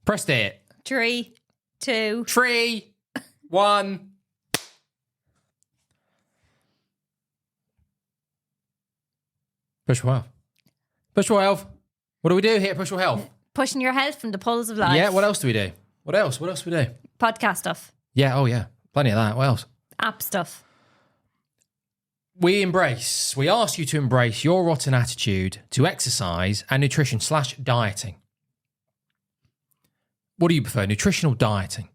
Pressed it. 3, 2. 3, 1. Push for health. Push for health. What do we do here at Push for Health? Pushing your health from the pulls of life. Yeah, what else do we do? What else do we do? Podcast stuff. Yeah, oh yeah. Plenty of that. What else? App stuff. We ask you to embrace your rotten attitude to exercise and nutrition/dieting. What do you prefer, nutrition or dieting?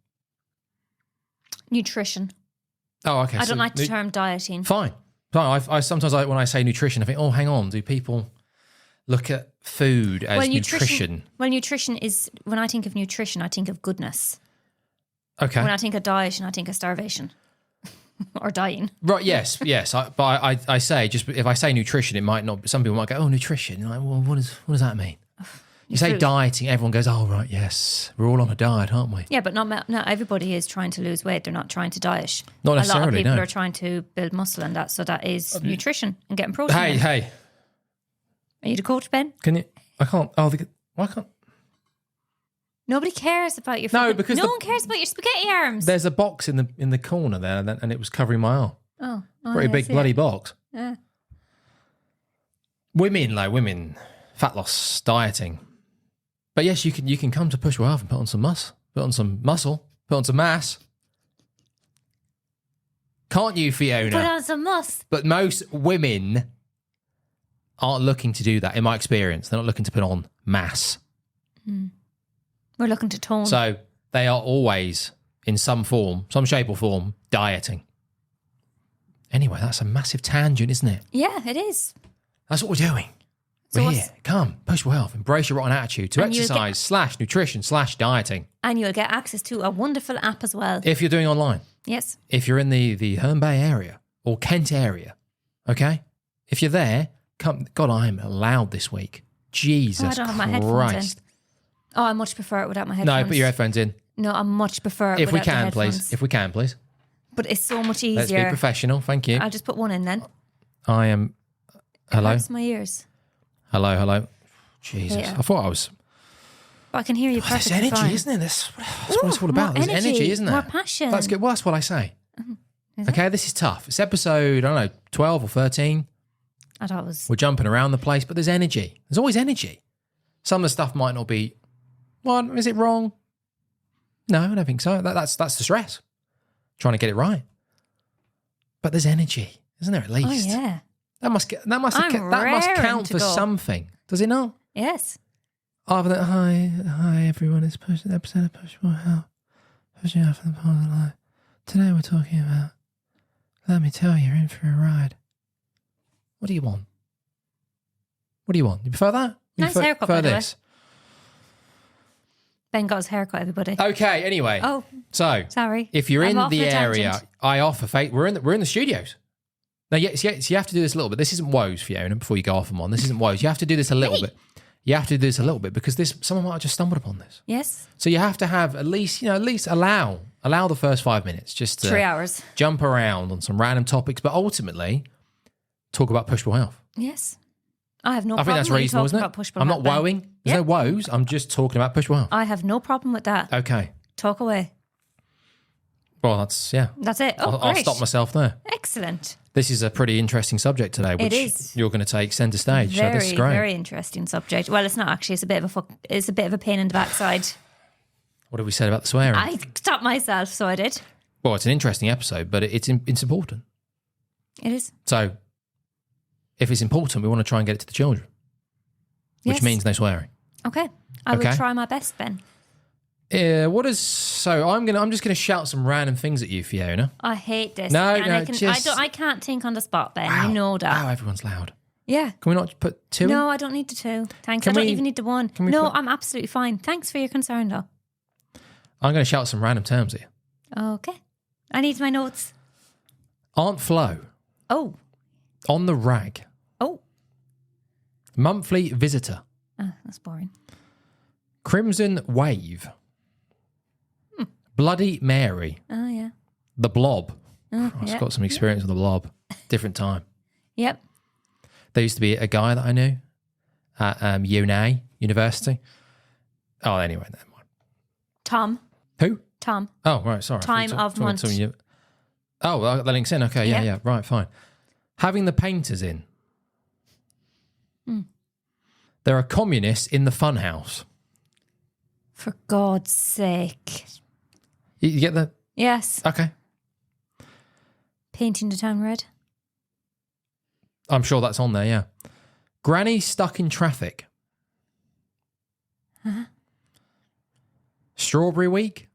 Nutrition. Oh, okay. I don't like the term dieting. Fine. I sometimes when I say nutrition, I think, oh, hang on. Do people look at food as nutrition? Well, nutrition is, when I think of nutrition, I think of goodness. Okay. When I think of dieting, I think of starvation. Or dying. Right, yes. But I say, just if I say nutrition, it might not, some people might go, oh, nutrition. You're like, well, what does that mean? You say dieting, everyone goes, oh, right, yes. We're all on a diet, aren't we? Yeah, but not everybody is trying to lose weight. They're not trying to diet. Not necessarily, a lot of people no. are trying to build muscle and that. So that is nutrition and getting protein. Hey. Are you the coach, Ben? Can you? I can't. Oh, why can't? Nobody cares about your. No, because no one cares about your spaghetti arms. There's a box in the corner there, and it was covering my arm. Oh, pretty big bloody box. Yeah. Women, fat loss, dieting. But yes, you can come to Push for Health and put on some muscle, put on some mass. Can't you, Fiona? Put on some muscle. But most women aren't looking to do that. In my experience, they're not looking to put on mass. We're looking to tone. So they are always, in some form, some shape or form, dieting. Anyway, that's a massive tangent, isn't it? Yeah, it is. That's what we're doing. So we're here. Come, Push for Health. Embrace your rotten attitude to exercise /nutrition/dieting. And you'll get access to a wonderful app as well. If you're doing online. Yes. If you're in the Herne Bay area or Kent area, okay? If you're there, come. God, I'm loud this week. Jesus Christ. I don't have my headphones in. Oh, I much prefer it without my headphones. No, put your headphones in. No, I much prefer it if we without the can, headphones. please. If we can, please. But it's so much easier. Let's be professional. Thank you. I'll just put one in then. I am. Hello. It hurts my ears. Hello. Jesus, Yeah. I thought I was. But I can hear you There's perfectly energy, fine. isn't it? That's what it's all about. More There's energy, isn't there? More passion. That's good. Well, that's what I say. Is Okay, this is tough. It's episode, I don't know, 12 or 13. I thought it was. We're jumping around the place, but there's energy. There's always energy. Some of the stuff might not be. Well, is it wrong? No, I don't think so. That's the stress. Trying to get it right. But there's energy, isn't there? At least. Oh yeah. That must I'm count to for go. something, does it not? Yes. Other than hi everyone, it's pushing episode of Push for Health, pushing out from the pole of life. Today we're talking about. Let me tell you, you're in for a ride. What do you want? You prefer that? Nice haircut, by the way. this? Ben got his haircut, everybody. Okay. Anyway. Oh, So sorry. if you're I'm in off the on a area, tangent. I offer. We're in the studios. Now, yes, you have to do this a little bit. This isn't woes, Fiona. Before you go off on one, this isn't woes. You have to do this a little bit. You have to do this a little bit because someone might have just stumbled upon this. Yes. So you have to have at least allow the first 5 minutes just to 3 hours. jump around on some random topics, but ultimately talk about Push for Health. Yes. I have no I problem think that's with you reasonable, talking isn't it? about push I'm not Ben. woeing. There's no woes. I'm just talking about Push for Health. I have no problem with that. Okay. Talk away. Well, that's it. Oh, I'll great. stop myself there. Excellent. This is a pretty interesting subject today, which is. you're going to take centre stage. So this is Very, great. very interesting subject. Well, it's not actually. It's a bit of a pain in the backside. What have we said about the swearing? I stopped myself, so I did. Well, it's an interesting episode, but it's important. It is. So if it's important, we want to try and get it to the children, which Yes. means no swearing. Okay. I will Okay. try my best, Ben. I'm just gonna shout some random things at you, Fiona. I hate this. No, and no, I can't think on the spot, Ben. Wow. You know that. Wow, everyone's loud. Yeah. Can we not put two in? No, I don't need the two. Thanks. Can I don't we- even need the one. can we No, put- I'm absolutely fine. Thanks for your concern, though. I'm gonna shout some random terms at you. Okay. I need my notes. Aunt Flo, Oh. on the rag, Oh. monthly visitor, That's boring. Crimson Wave, Bloody Mary, Oh, yeah. the Blob. I've Yeah. got some experience with the Blob. Different time. Yep. There used to be a guy that I knew at University. Oh, anyway, never mind. Tom. Who? Tom. Oh, right, sorry. Time of month. Oh, that links in. Okay, yeah, right, fine. Having the painters in. There are communists in the funhouse. For God's sake. You get that? Yes. Okay. Painting the town red. I'm sure that's on there, yeah. Granny stuck in traffic. Uh-huh. Strawberry week?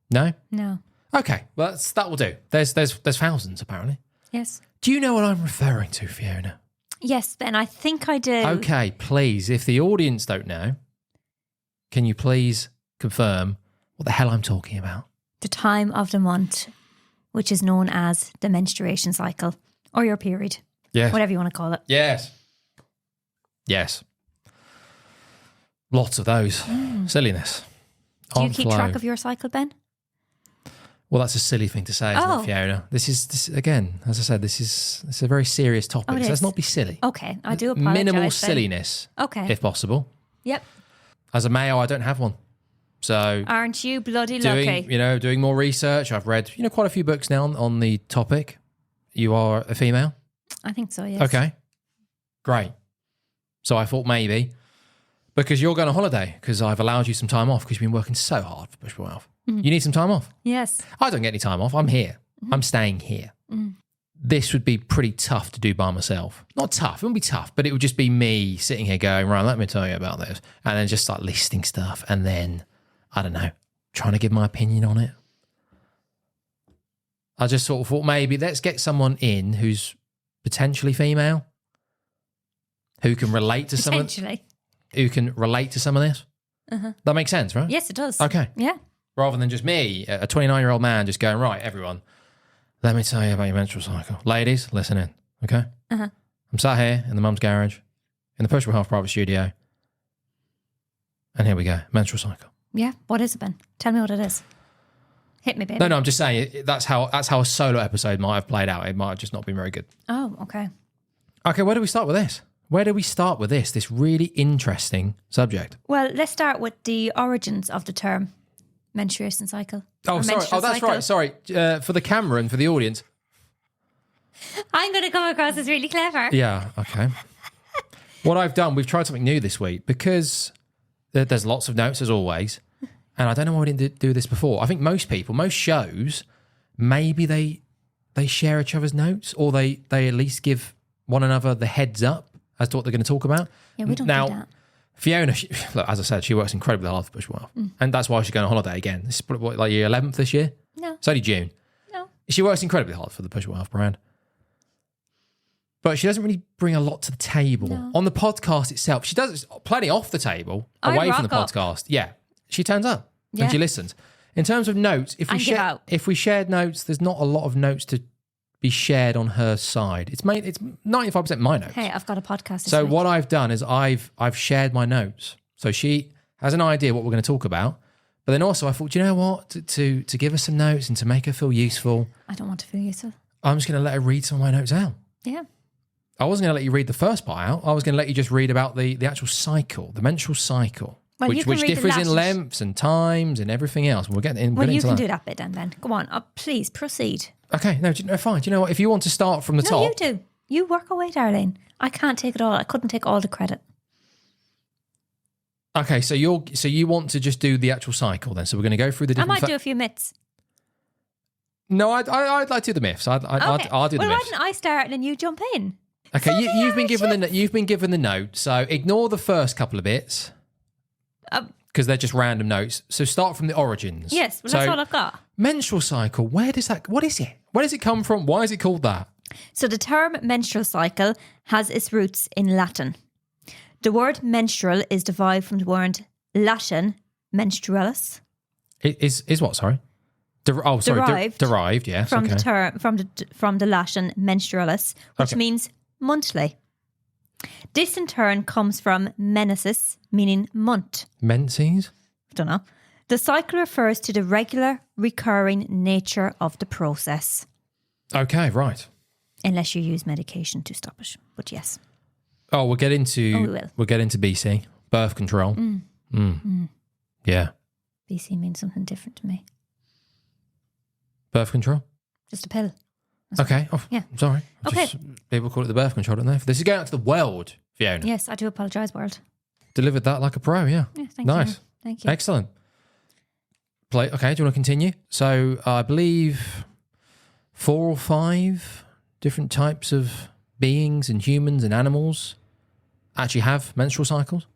No? No. Okay, well, that will do. There's thousands, apparently. Yes. Do you know what I'm referring to, Fiona? Yes, Ben, I think I do. Okay, please, if the audience don't know, can you please confirm what the hell I'm talking about? The time of the month, which is known as the menstruation cycle or your period. Yes. Whatever you want to call it. Yes. Yes. Lots of those. Silliness. Do you keep track of your cycle, Ben? Well, that's a silly thing to say, isn't it, Fiona? This is again, as I said, this is a very serious topic. So let's not be silly. Okay, I do apologise. Minimal silliness, if possible. Yep. As a male, I don't have one. So aren't you bloody lucky? Doing more research. I've read, quite a few books now on the topic. You are a female? I think so, yes. Okay. Great. So I thought maybe, because you're going on holiday, because I've allowed you some time off because you've been working so hard for Bushwick Health. You need some time off. Yes. I don't get any time off. I'm here. I'm staying here. This would be pretty tough to do by myself. Not tough. It wouldn't be tough, but it would just be me sitting here going, right, let me tell you about this. And then just start listing stuff. And then, I don't know, trying to give my opinion on it. I just sort of thought maybe let's get someone in who's potentially female, who can relate to some of this. That makes sense, right? Yes, it does. Okay. Yeah. Rather than just me, a 29-year-old man, just going, right, everyone, let me tell you about your menstrual cycle. Ladies, listen in, okay? I'm sat here in the mum's garage, in the Bushwick Health private studio, and here we go, menstrual cycle. Yeah, what is it, Ben? Tell me what it is. Hit me, baby. No, I'm just saying, that's how a solo episode might have played out. It might have just not been very good. Oh, okay. Okay, where do we start with this? This really interesting subject? Well, let's start with the origins of the term. Menstruation cycle. Oh, sorry. Oh, that's cycle. right. Sorry. For the camera and for the audience. I'm going to come across as really clever. Yeah, okay. What I've done, we've tried something new this week because there's lots of notes as always. And I don't know why we didn't do this before. I think most shows, maybe they share each other's notes or they at least give one another the heads up as to what they're going to talk about. Yeah, we don't do that. Fiona, look, as I said, she works incredibly hard for Bushwick Health. And that's why she's going on holiday again. This is like year 11th this year? No. It's only June. No. She works incredibly hard for the Bushwick Health brand. But she doesn't really bring a lot to the table. No. On the podcast itself, she does plenty off the table, away from the podcast. Yeah. She turns up and she listens. In terms of notes, if we shared notes, there's not a lot of notes to be shared on her side. It's 95% my notes. Hey, I've got a podcast this So week. what I've done is I've shared my notes. So she has an idea what we're going to talk about. But then also I thought, you know what? To give her some notes and to make her feel useful. I don't want to feel useful. I'm just going to let her read some of my notes out. Yeah. I wasn't going to let you read the first part out. I was going to let you just read about the actual cycle, the menstrual cycle. Well, which differs in lengths and times and everything else. We'll get in. Well, you can do that bit then, Ben. Go on. Please proceed. Okay. No, fine. Do you know what? If you want to start from the top. No, you do. You work away, darling. I can't take it all. I couldn't take all the credit. Okay. So you want to just do the actual cycle then? So we're going to go through the different. I might do a few myths. No, I'd like to do the myths. I'll do the myths. Well, why didn't I start and then you jump in? Okay. You've been given the note. So ignore the first couple of bits. Because they're just random notes. So start from the origins. Yes, well, that's all I've got. Menstrual cycle, what is it? Where does it come from? Why is it called that? So the term menstrual cycle has its roots in Latin. The word menstrual is derived from the word Latin menstrualis. Is what, sorry? Derived, yes. From the term from the Latin menstrualis, which means monthly. This in turn comes from menses, meaning month. Menses? Don't know. The cycle refers to the regular, recurring nature of the process. Okay, right. Unless you use medication to stop it. But yes. Oh, we'll get into BC. Birth control. Yeah. BC means something different to me. Birth control? Just a pill. Okay. Oh, Yeah. Sorry. Okay. People call it the birth control, don't they? This is going out to the world, Fiona. Yes, I do apologise, world. Delivered that like a pro, yeah. Yeah, thank Nice. you. Thank you. Excellent. Okay, do you want to continue? So I believe 4 or 5 different types of beings and humans and animals actually have menstrual cycles.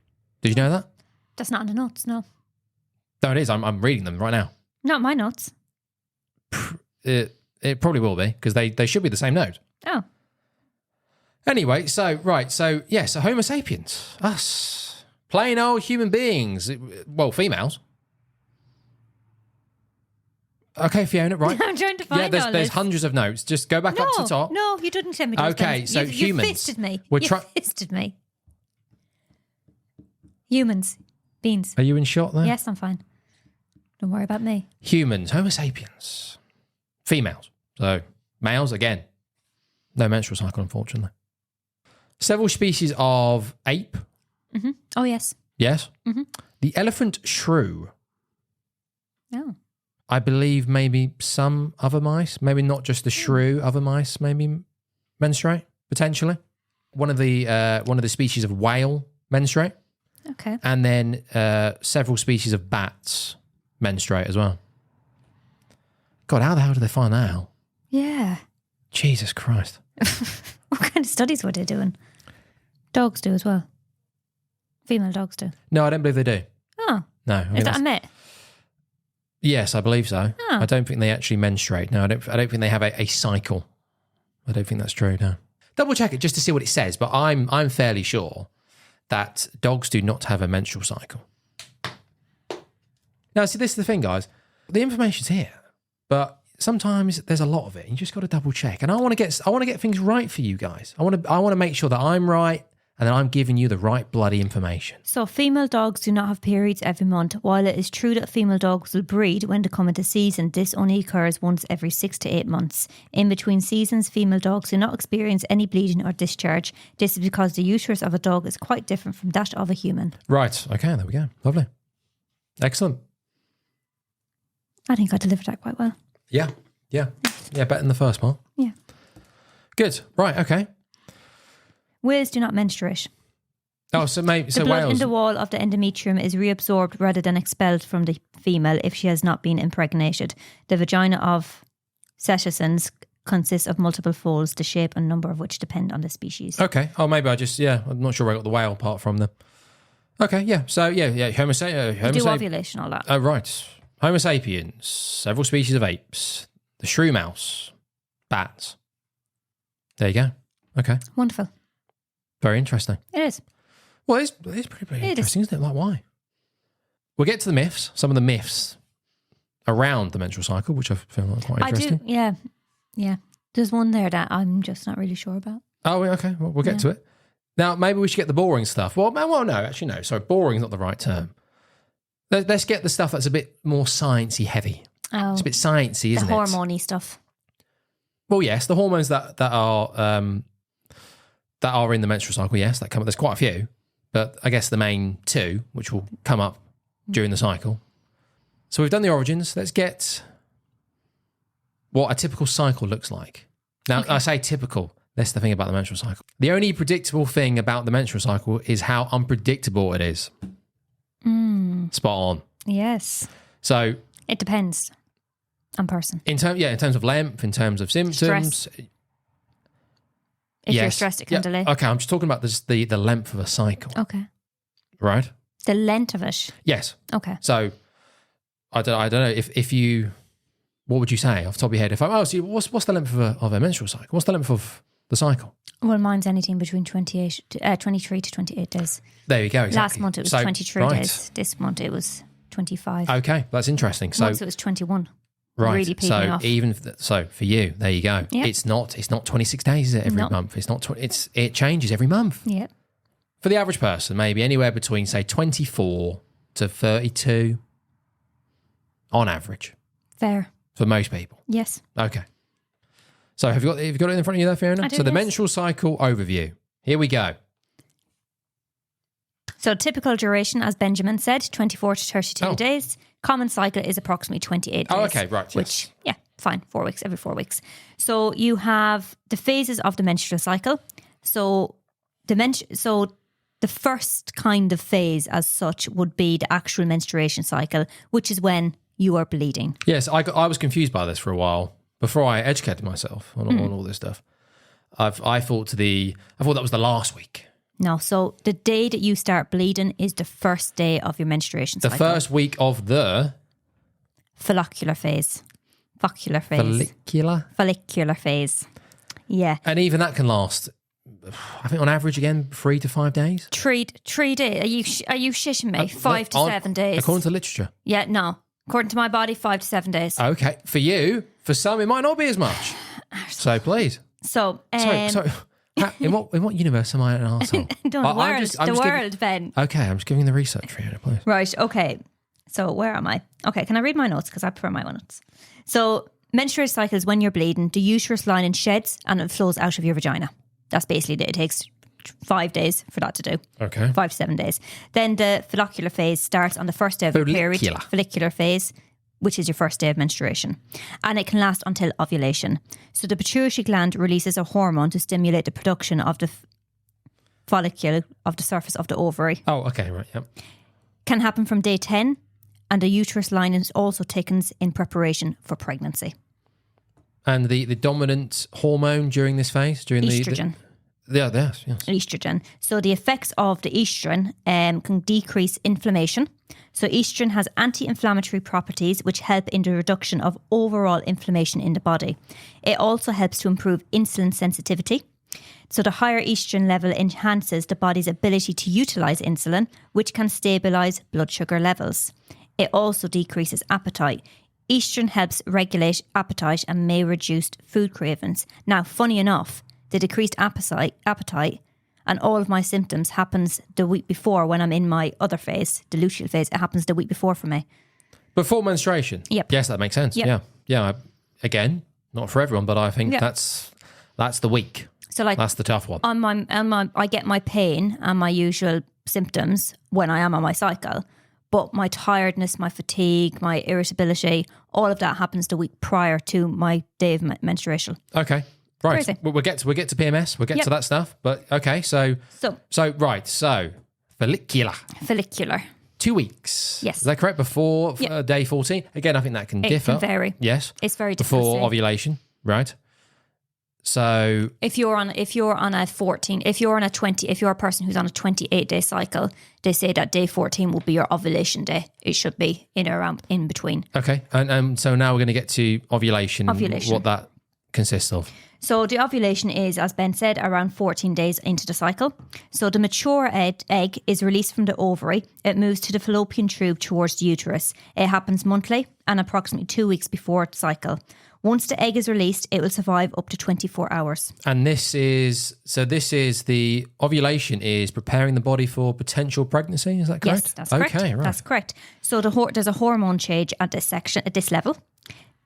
Did you know that? That's not in the notes, no. No, it is. I'm reading them right now. Not my notes. It probably will be because they should be the same note. Oh. Anyway, so Homo sapiens, us, plain old human beings, well, females. Okay, Fiona, right? I'm trying to find there's this. hundreds of notes. Just go back up to the top. No, you didn't tell me those Okay, things. so you humans. fisted me. We're You fisted me. Humans. Beans. Are you in shot there? Yes, I'm fine. Don't worry about me. Humans, Homo sapiens, females. So males, again, no menstrual cycle, unfortunately. Several species of ape. Mm-hmm. Oh, yes. Yes. Mm-hmm. The elephant shrew. Oh. I believe maybe some other mice, maybe not just the shrew, other mice maybe menstruate, potentially. One of the species of whale menstruate. Okay. And then several species of bats menstruate as well. God, how the hell did they find that out? Yeah. Jesus Christ. What kind of studies were they doing? Dogs do as well. Female dogs do. No, I don't believe they do. Oh. No. I Is think that a myth? Yes, I believe so. Oh. I don't think they actually menstruate. No, I don't think they have a cycle. I don't think that's true, no. Double check it just to see what it says, but I'm fairly sure that dogs do not have a menstrual cycle. Now, see, this is the thing, guys. The information's here, but sometimes there's a lot of it. You just got to double check. And I want to get things right for you guys. I want to make sure that I'm right and that I'm giving you the right bloody information. So female dogs do not have periods every month. While it is true that female dogs will breed when they come into season, this only occurs once every 6 to 8 months. In between seasons, female dogs do not experience any bleeding or discharge. This is because the uterus of a dog is quite different from that of a human. Right. Okay, there we go. Lovely. Excellent. I think I delivered that quite well. Yeah, better than the first part. Yeah. Good. Right, okay. Whales do not menstruate. Oh, so maybe The blood whales. in the wall of the endometrium is reabsorbed rather than expelled from the female if she has not been impregnated. The vagina of cetaceans consists of multiple folds, the shape and number of which depend on the species. Okay. Oh, maybe I'm not sure where I got the whale part from then. Okay, yeah. So, yeah. Homo sapiens. They do ovulation, all that. Oh, right. Homo sapiens, several species of apes, the shrew mouse, bats. There you go. Okay. Wonderful. Very interesting. It is. Well, it's pretty It interesting, isn't it? Like, why? We'll get to the myths, some of the myths around the menstrual cycle, which I feel like quite interesting. I do, yeah. There's one there that I'm just not really sure about. Oh, okay. Well, we'll get to it. Now, maybe we should get the boring stuff. Well, no, actually, no. Sorry, boring is not the right term. Let's get the stuff that's a bit more sciencey heavy. Oh, It's a bit sciencey, isn't the it? hormone-y stuff. Well, yes, the hormones that are in the menstrual cycle, yes, that come up. There's quite a few, but I guess the main 2, which will come up during the cycle. So we've done the origins. Let's get what a typical cycle looks like. Now, Okay. I say typical. That's the thing about the menstrual cycle. The only predictable thing about the menstrual cycle is how unpredictable it is. Spot on. Yes. So It depends on person. in terms of length, in terms of symptoms. Stress. If you're stressed, it can delay. Okay, I'm just talking about the length of a cycle, Okay. right? The length of it. Yes. Okay. So I don't know if you, what would you say off the top of your head? What's the length of a menstrual cycle? What's the length of the cycle? Well, mine's anything between 23 to 28 days. There you go. Exactly. Last month it was 23 days. This month it was 25. Okay, that's interesting. So Once it was 21. right. Really peeing So off. even so for you, there you go. Yep. It's not 26 days is it, every No. month. It's not. It changes every month. Yeah. For the average person, maybe anywhere between say 24 to 32, on average, Fair. for most people. Yes. Okay. So have you got it in front of you there, Fiona? I do, So the yes. menstrual cycle overview. Here we go. So typical duration, as Benjamin said, 24 to 32 days. Common cycle is approximately 28 days. Oh, okay, right, Which, yeah, fine, 4 weeks, every 4 weeks. So you have the phases of the menstrual cycle. So the first kind of phase as such would be the actual menstruation cycle, which is when you are bleeding. Yes, I was confused by this for a while before I educated myself on all this stuff. I thought that was the last week. No, so the day that you start bleeding is the first day of your menstruation cycle. The first week of the follicular phase. Follicular phase. Yeah. And even that can last, I think on average again, 3 to 5 days. 3 days. Are you shitting me? 5 to 7 days. According to literature. Yeah, no. According to my body, 5 to 7 days. Okay. For you, for some, it might not be as much. So please. So, sorry. In what universe am I an arsehole? The world, Ben. Okay, I'm just giving the research for you, please. Right, okay. So where am I? Okay, can I read my notes? Because I prefer my notes. So menstrual cycle is when you're bleeding, the uterus lining sheds and it flows out of your vagina. That's basically it. It takes 5 days for that to do. Okay. 5 to 7 days. Then the follicular phase starts on the first day of your period. Follicular phase, which is your first day of menstruation. And it can last until ovulation. So the pituitary gland releases a hormone to stimulate the production of the follicle of the surface of the ovary. Oh, okay, right, yep. Can happen from day 10, and the uterus lining also thickens in preparation for pregnancy. And the dominant hormone during this phase? Estrogen. Yes. Estrogen. So the effects of the estrogen can decrease inflammation. So estrogen has anti-inflammatory properties which help in the reduction of overall inflammation in the body. It also helps to improve insulin sensitivity. So the higher estrogen level enhances the body's ability to utilize insulin, which can stabilize blood sugar levels. It also decreases appetite. Estrogen helps regulate appetite and may reduce food cravings. Now, funny enough, the decreased appetite and all of my symptoms happens the week before when I'm in my other phase, the luteal phase. It happens the week before for me. Before menstruation? Yep. Yes, that makes sense. Yep. Yeah. Again, not for everyone, but I think that's the week. So that's the tough one. I get my pain and my usual symptoms when I am on my cycle, but my tiredness, my fatigue, my irritability, all of that happens the week prior to my day of menstruation. Okay. Right. Crazy. We'll get to PMS. We'll get to that stuff. But okay, so follicular. 2 weeks. Yes. Is that correct? Before day 14? Again, I think that can differ. It can vary. Yes. It's very different. Before ovulation, right? So if you're a person who's on a 28-day cycle, they say that day 14 will be your ovulation day. It should be in between. Okay. And so now we're going to get to ovulation. What that consists of. So the ovulation is, as Ben said, around 14 days into the cycle. So the mature egg is released from the ovary. It moves to the fallopian tube towards the uterus. It happens monthly and approximately 2 weeks before the cycle. Once the egg is released, it will survive up to 24 hours. And this is the ovulation is preparing the body for potential pregnancy. Is that correct? Yes, that's correct. Okay, right. That's correct. So there's a hormone change at this level,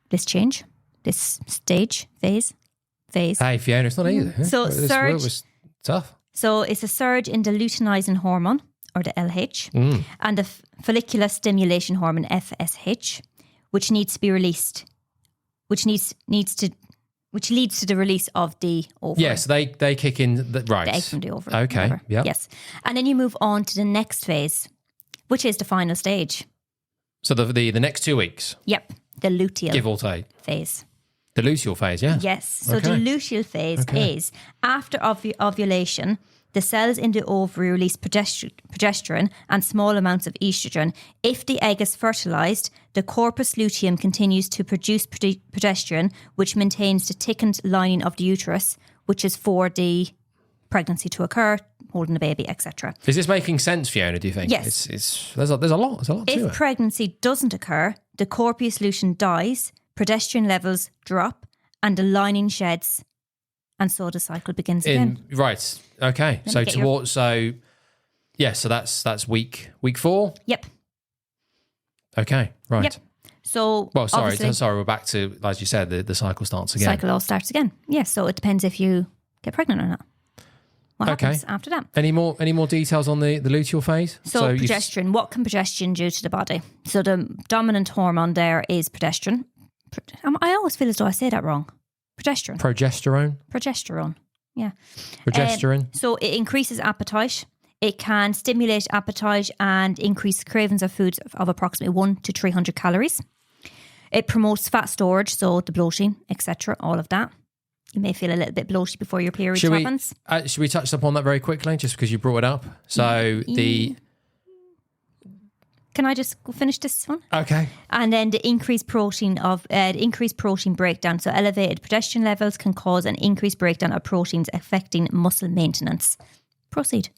this stage, phase. Hey, Fiona, it's not easy. So this surge was tough. So it's a surge in the luteinizing hormone, or the LH, and the follicular stimulation hormone, FSH, which needs to be released, which leads to the release of the ovary. Yes, they kick in right. The egg from the ovary. Okay. Yeah. Yes, and then you move on to the next phase, which is the final stage. So the next 2 weeks. Yep, the luteal. Give or take. Phase. The luteal phase, yeah. Yes. So the luteal phase is after ovulation, the cells in the ovary release progesterone and small amounts of estrogen. If the egg is fertilized, the corpus luteum continues to produce progesterone, which maintains the thickened lining of the uterus, which is for the pregnancy to occur, holding the baby, etc. Is this making sense, Fiona, do you think? Yes. There's a lot to it. If pregnancy doesn't occur, the corpus luteum dies, progesterone levels drop, and the lining sheds, and so the cycle begins again. Right. Okay. So that's week 4. Yep. Okay. Right. Yep. So we're back to, as you said, the cycle starts again. Cycle all starts again. Yes. So it depends if you get pregnant or not. what happens after that. Any more details on the luteal phase? So progesterone. What can progesterone do to the body? So the dominant hormone there is progesterone. I always feel as though I say that wrong. Progesterone. Progesterone. Yeah. Progesterone. So it increases appetite. It can stimulate appetite and increase cravings of foods of approximately 100 to 300 calories. It promotes fat storage, so the bloating, etc., all of that. You may feel a little bit bloated before your period happens. Should we touch upon that very quickly, just because you brought it up? So Can I just finish this one? Okay. And then the increased protein breakdown. So elevated progesterone levels can cause an increased breakdown of proteins affecting muscle maintenance. Proceed.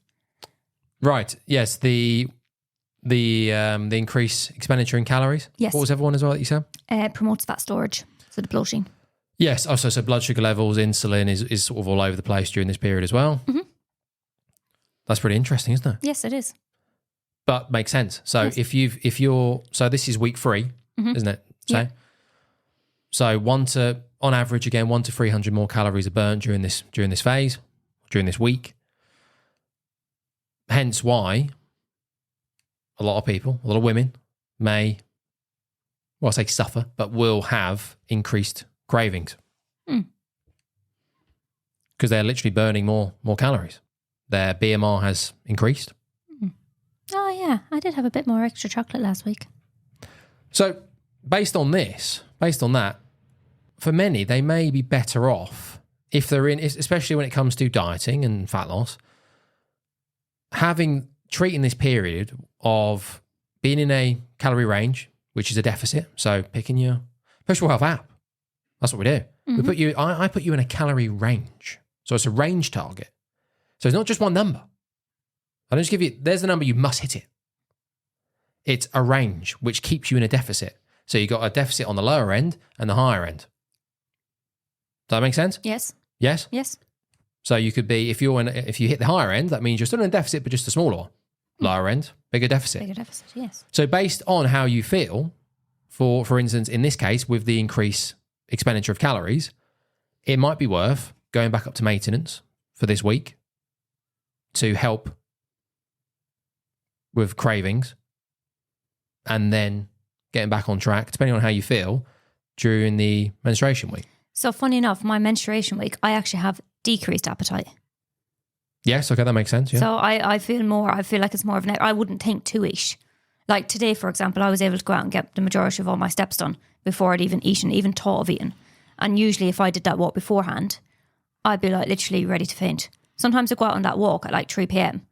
Right. Yes. The increased expenditure in calories. Yes. What was everyone as well that you said? Promotes fat storage. So the bloating. Yes. Also, so blood sugar levels, insulin is sort of all over the place during this period as well. Mm-hmm. That's pretty interesting, isn't it? Yes, it is. But makes sense. So yes. So this is week 3, isn't it? Yeah. So on average, again, 100 to 300 more calories are burnt during this phase, during this week. Hence why a lot of people, a lot of women may, well, I say suffer, but will have increased cravings. Because they're literally burning more calories. Their BMR has increased. Oh, yeah. I did have a bit more extra chocolate last week. So based on that, for many, they may be better off if they're in, especially when it comes to dieting and fat loss, treating this period of being in a calorie range, which is a deficit. So picking your Push-Your Health app. That's what we do. Mm-hmm. I put you in a calorie range. So it's a range target. So it's not just one number. I don't just give you, there's the number, you must hit it. It's a range which keeps you in a deficit. So you've got a deficit on the lower end and the higher end. Does that make sense? Yes. Yes? Yes. So you could be, if you hit the higher end, that means you're still in a deficit, but just a smaller one. Lower end, bigger deficit. Bigger deficit, yes. So based on how you feel, for instance, in this case, with the increased expenditure of calories, it might be worth going back up to maintenance for this week to help with cravings and then getting back on track, depending on how you feel, during the menstruation week. So funny enough, my menstruation week, I actually have decreased appetite. Yes, okay, that makes sense. Yeah. So I feel like it's more of I wouldn't think to eat. Like today, for example, I was able to go out and get the majority of all my steps done before I'd even eaten, even thought of eating. And usually if I did that walk beforehand, I'd be like literally ready to faint. Sometimes I go out on that walk at like 3 p.m.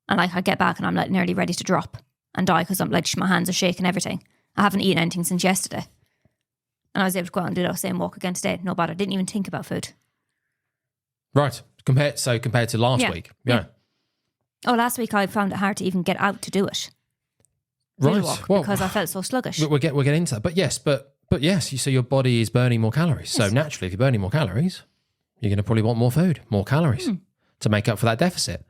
and like I get back and I'm like nearly ready to drop and die because I'm like my hands are shaking, everything. I haven't eaten anything since yesterday. And I was able to go out and do that same walk again today. No bother. I didn't even think about food. Right. Compared to last week. Yeah. Oh, last week I found it hard to even get out to do it. Right. Because I felt so sluggish. We'll get into that. But yes, so your body is burning more calories. Yes. So naturally, if you're burning more calories, you're going to probably want more food, more calories to make up for that deficit.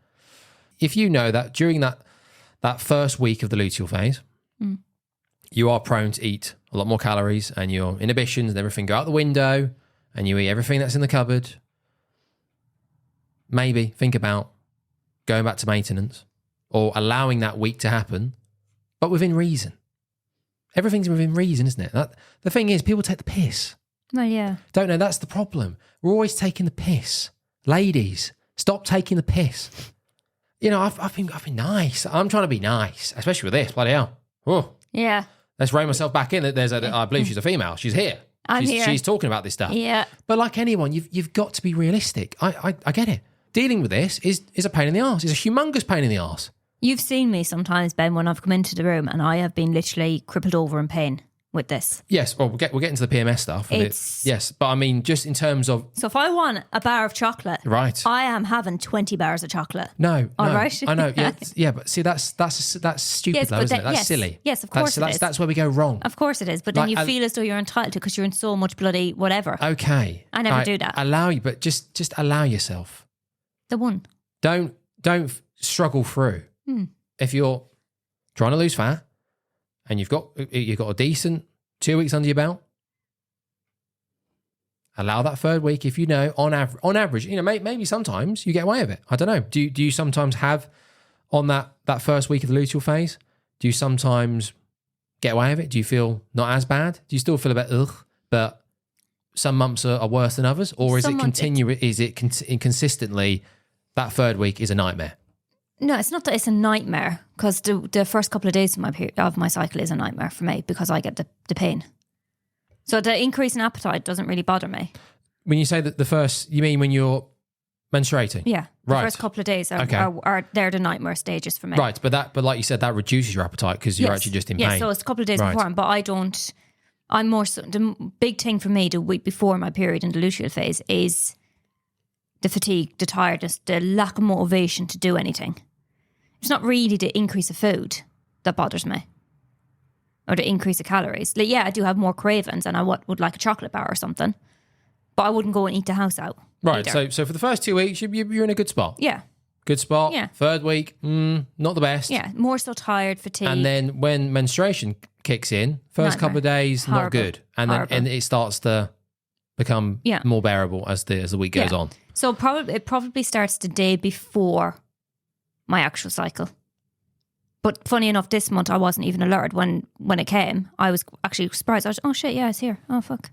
If you know that during that first week of the luteal phase, you are prone to eat a lot more calories and your inhibitions and everything go out the window and you eat everything that's in the cupboard, maybe think about going back to maintenance or allowing that week to happen, but within reason. Everything's within reason, isn't it? The thing is, people take the piss. Well, yeah. Don't know, that's the problem. We're always taking the piss. Ladies, stop taking the piss. You know, I've been nice. I'm trying to be nice, especially with this. Bloody hell. Oh. Yeah. Let's rein myself back in. I believe she's a female. She's here. She's talking about this stuff. Yeah. But like anyone, you've got to be realistic. I get it. Dealing with this is a pain in the arse. It's a humongous pain in the arse. You've seen me sometimes, Ben, when I've come into the room and I have been literally crippled over in pain with this. Yes, well, we'll get into the PMS stuff. Yes, but I mean, just in terms of... So if I want a bar of chocolate, right, I am having 20 bars of chocolate. No. All right? I know, yeah, but see, that's stupid, yes, though, isn't it? That's silly. Yes, of course it is. That's where we go wrong. Of course it is, but then you feel as though you're entitled to because you're in so much bloody whatever. Okay. I never do that. But just allow yourself. The one. Don't struggle through. If you're trying to lose fat and you've got a decent 2 weeks under your belt, Allow that third week if you know on average, maybe sometimes you get away with it. I don't know. Do you sometimes have on that first week of the luteal phase? Do you sometimes get away with it? Do you feel not as bad? Do you still feel a bit ugh, but some months are worse than others? Or is it consistently that third week is a nightmare? No, it's not that it's a nightmare, because the first couple of days of my cycle is a nightmare for me because I get the pain. So the increase in appetite doesn't really bother me. When you say that you mean when you're menstruating? Yeah. The Right. first couple of days are they're the nightmare stages for me. Right, but like you said, that reduces your appetite because you're actually just in pain. Yeah, so it's a couple of days Right. before, but I'm more so, the big thing for me the week before my period in the luteal phase is the fatigue, the tiredness, the lack of motivation to do anything. It's not really the increase of food that bothers me or the increase of calories. Like, yeah, I do have more cravings and I would like a chocolate bar or something, but I wouldn't go and eat the house out. Right, either. so for the first 2 weeks, you're in a good spot. Yeah. Good spot. Yeah. Third week, not the best. Yeah, more so tired, fatigue. And then when menstruation kicks in, first Nightmare. couple of days, Horrible. not good. And then Horrible. and it starts to become more bearable as the week goes on. So it probably starts the day before my actual cycle. But funny enough, this month I wasn't even alerted when it came. I was actually surprised. I was, oh shit, yeah, it's here. Oh fuck.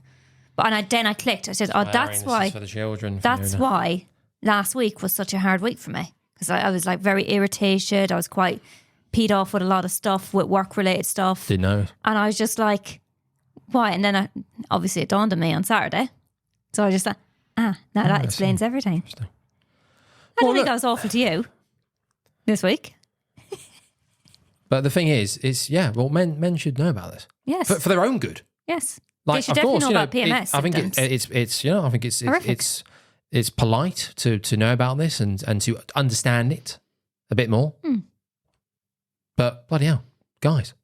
But then I clicked. I said, oh, that's why. For the children. That's Fiona. why last week was such a hard week for me, because I was like very irritated. I was quite peed off with a lot of stuff, with work related stuff. Didn't know. And I was just like, why? And then obviously it dawned on me on Saturday. So I was just like, now that explains everything. I don't think I was awful to you this week. But the thing is, men should know about this. Yes. For their own good. Yes. Like, They should of definitely course, know about PMS I think symptoms. it's polite to know about this and to understand it a bit more. But bloody hell, guys,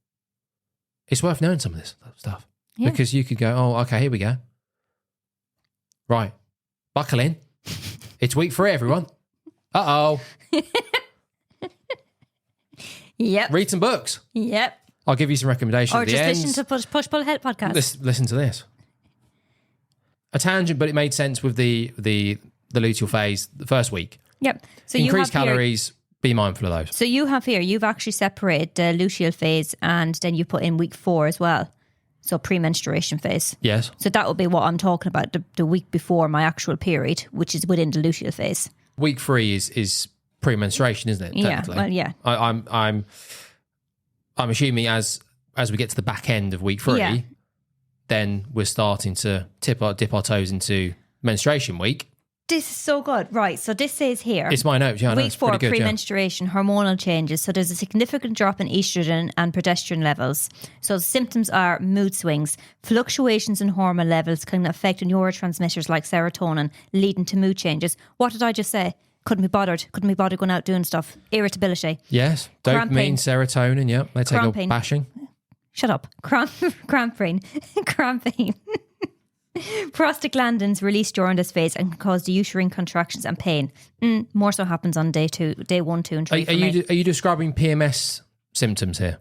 it's worth knowing some of this stuff because you could go, oh, okay, here we go. Right, buckle in. It's week 3, everyone. Uh-oh. Yep. Read some books. Yep. I'll give you some recommendations Or at the just end. listen to Push Pull Head podcast. Listen to this. A tangent, but it made sense with the luteal phase, the first week. Yep. So Increase you have calories, be mindful of those. So you've actually separated the luteal phase and then you put in week 4 as well. So pre-menstruation phase. Yes. So that would be what I'm talking about, the week before my actual period, which is within the luteal phase. Week 3 is pre-menstruation, isn't it? Technically? Well, yeah. I'm assuming as we get to the back end of week 3, then we're starting to dip our toes into menstruation week. This is so good. Right. So this says here. It's my notes. Yeah, I know. Week It's 4, pretty good. pre-menstruation, hormonal changes. So there's a significant drop in estrogen and progesterone levels. So the symptoms are mood swings. Fluctuations in hormone levels can affect neurotransmitters like serotonin, leading to mood changes. What did I just say? Couldn't be bothered going out doing stuff. Irritability. Yes. Dopamine, serotonin. Yeah, they take a bashing. Shut up. Cramping. Prostaglandins release during this phase and can cause the uterine contractions and pain. More so happens on day 1, 2, and 3. Are you describing PMS symptoms here?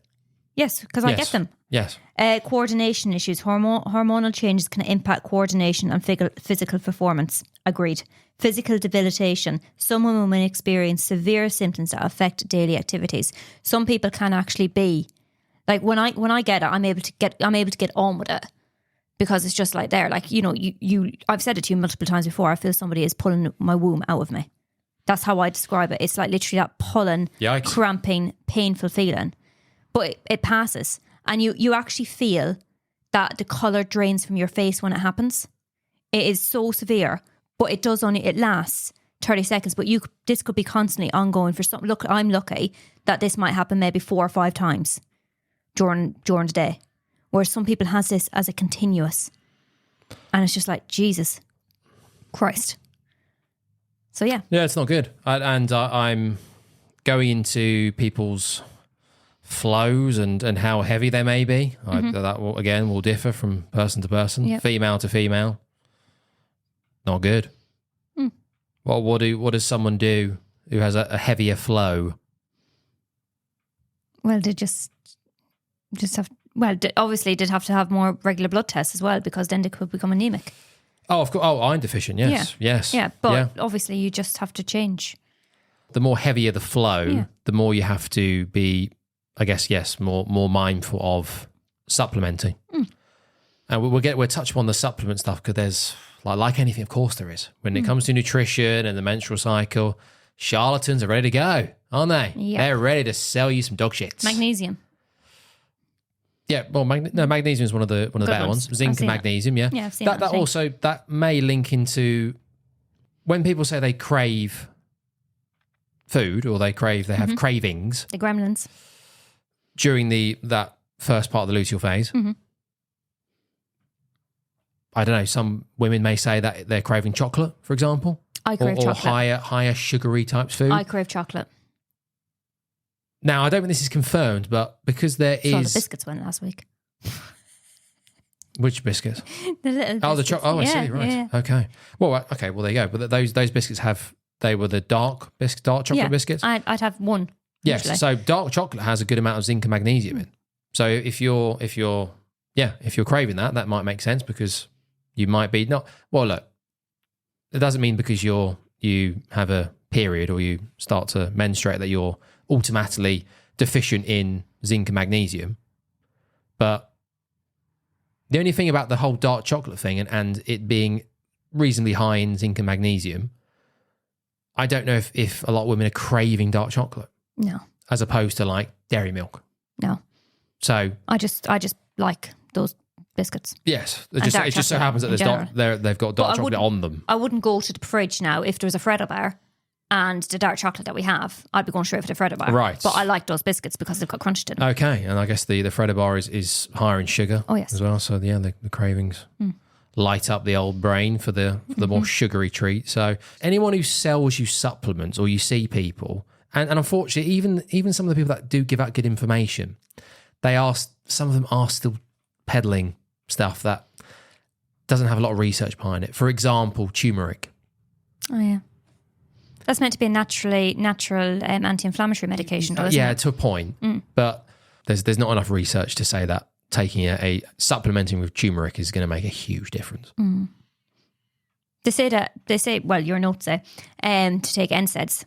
Yes, because I get them. Yes. Coordination issues. Hormonal changes can impact coordination and physical performance. Agreed. Physical debilitation. Some women may experience severe symptoms that affect daily activities. Some people can actually be like when I get it, I'm able to get on with it. Because it's just like there, like, I've said it to you multiple times before. I feel somebody is pulling my womb out of me. That's how I describe it. It's like literally that pulling, Yikes. cramping, painful feeling. But it passes. And you actually feel that the colour drains from your face when it happens. It is so severe, but it lasts 30 seconds. But this could be constantly ongoing for some. Look, I'm lucky that this might happen maybe 4 or 5 times during the day. Whereas some people has this as a continuous. And it's just like, Jesus Christ. So, yeah. Yeah, it's not good. I'm going into people's flows and how heavy they may be. That will differ from person to person, female to female. Not good. Well, what does someone do who has a heavier flow? Well, they just have... Well, obviously, they'd have to have more regular blood tests as well, because then they could become anemic. Oh, of course. Oh, iron deficient. Yes. Yes. Yeah, but obviously you just have to change. The more heavier the flow, the more you have to be, I guess, yes, more mindful of supplementing. And we'll touch upon the supplement stuff because there's like anything, of course there is. When it comes to nutrition and the menstrual cycle, charlatans are ready to go, aren't they? Yeah. They're ready to sell you some dog shits. Magnesium. Yeah, well, magnesium is one of the better ones. Zinc and magnesium, yeah. Yeah, I've seen that also that may link into when people say they crave food or they have cravings. The gremlins. During that first part of the luteal phase. I don't know, some women may say that they're craving chocolate, for example. I crave chocolate. Or higher sugary types food. I crave chocolate. Now, I don't think this is confirmed, but because there is... So the biscuits went last week. Which biscuits? The little biscuits. Oh, the chocolate. Oh, I see, right. Yeah. Okay. Well, there you go. But those biscuits they were the dark chocolate biscuits? I'd have one. Yes, usually. so dark chocolate has a good amount of zinc and magnesium in. So if you're craving that might make sense because you might be not. Well, look, it doesn't mean because you have a period or you start to menstruate that you're automatically deficient in zinc and magnesium. But the only thing about the whole dark chocolate thing and it being reasonably high in zinc and magnesium, I don't know if a lot of women are craving dark chocolate. No. As opposed to like dairy milk. No. So I just like those biscuits. Yes. It just so happens that they've got dark chocolate on them. I wouldn't go to the fridge now if there was a Freddo bar and the dark chocolate that we have, I'd be going straight for the Freddo bar. Right. But I like those biscuits because they've got crunch to them. Okay. And I guess the Freddo bar is higher in sugar as well. So the cravings light up the old brain for the more sugary treat. So anyone who sells you supplements or you see people, and unfortunately even some of the people that do give out good information, some of them are still peddling stuff that doesn't have a lot of research behind it. For example, turmeric. Oh, yeah. That's meant to be a natural anti-inflammatory medication, though, isn't it? To a point. But there's not enough research to say that taking a supplementing with turmeric is going to make a huge difference. They say, well, your notes say, to take NSAIDs.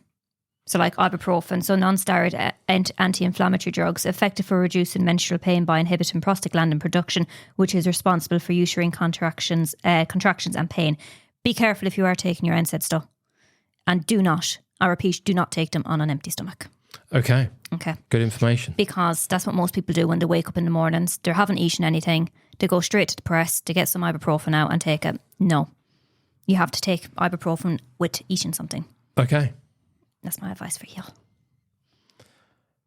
So like ibuprofen, so non-steroid anti-inflammatory drugs effective for reducing menstrual pain by inhibiting prostaglandin production, which is responsible for uterine contractions and pain. Be careful if you are taking your NSAIDs though. And do not take them on an empty stomach. Okay. Okay. Good information. Because that's what most people do when they wake up in the mornings. They haven't eaten anything. They go straight to the press to get some ibuprofen out and take it. No. You have to take ibuprofen with eating something. Okay. That's my advice for you.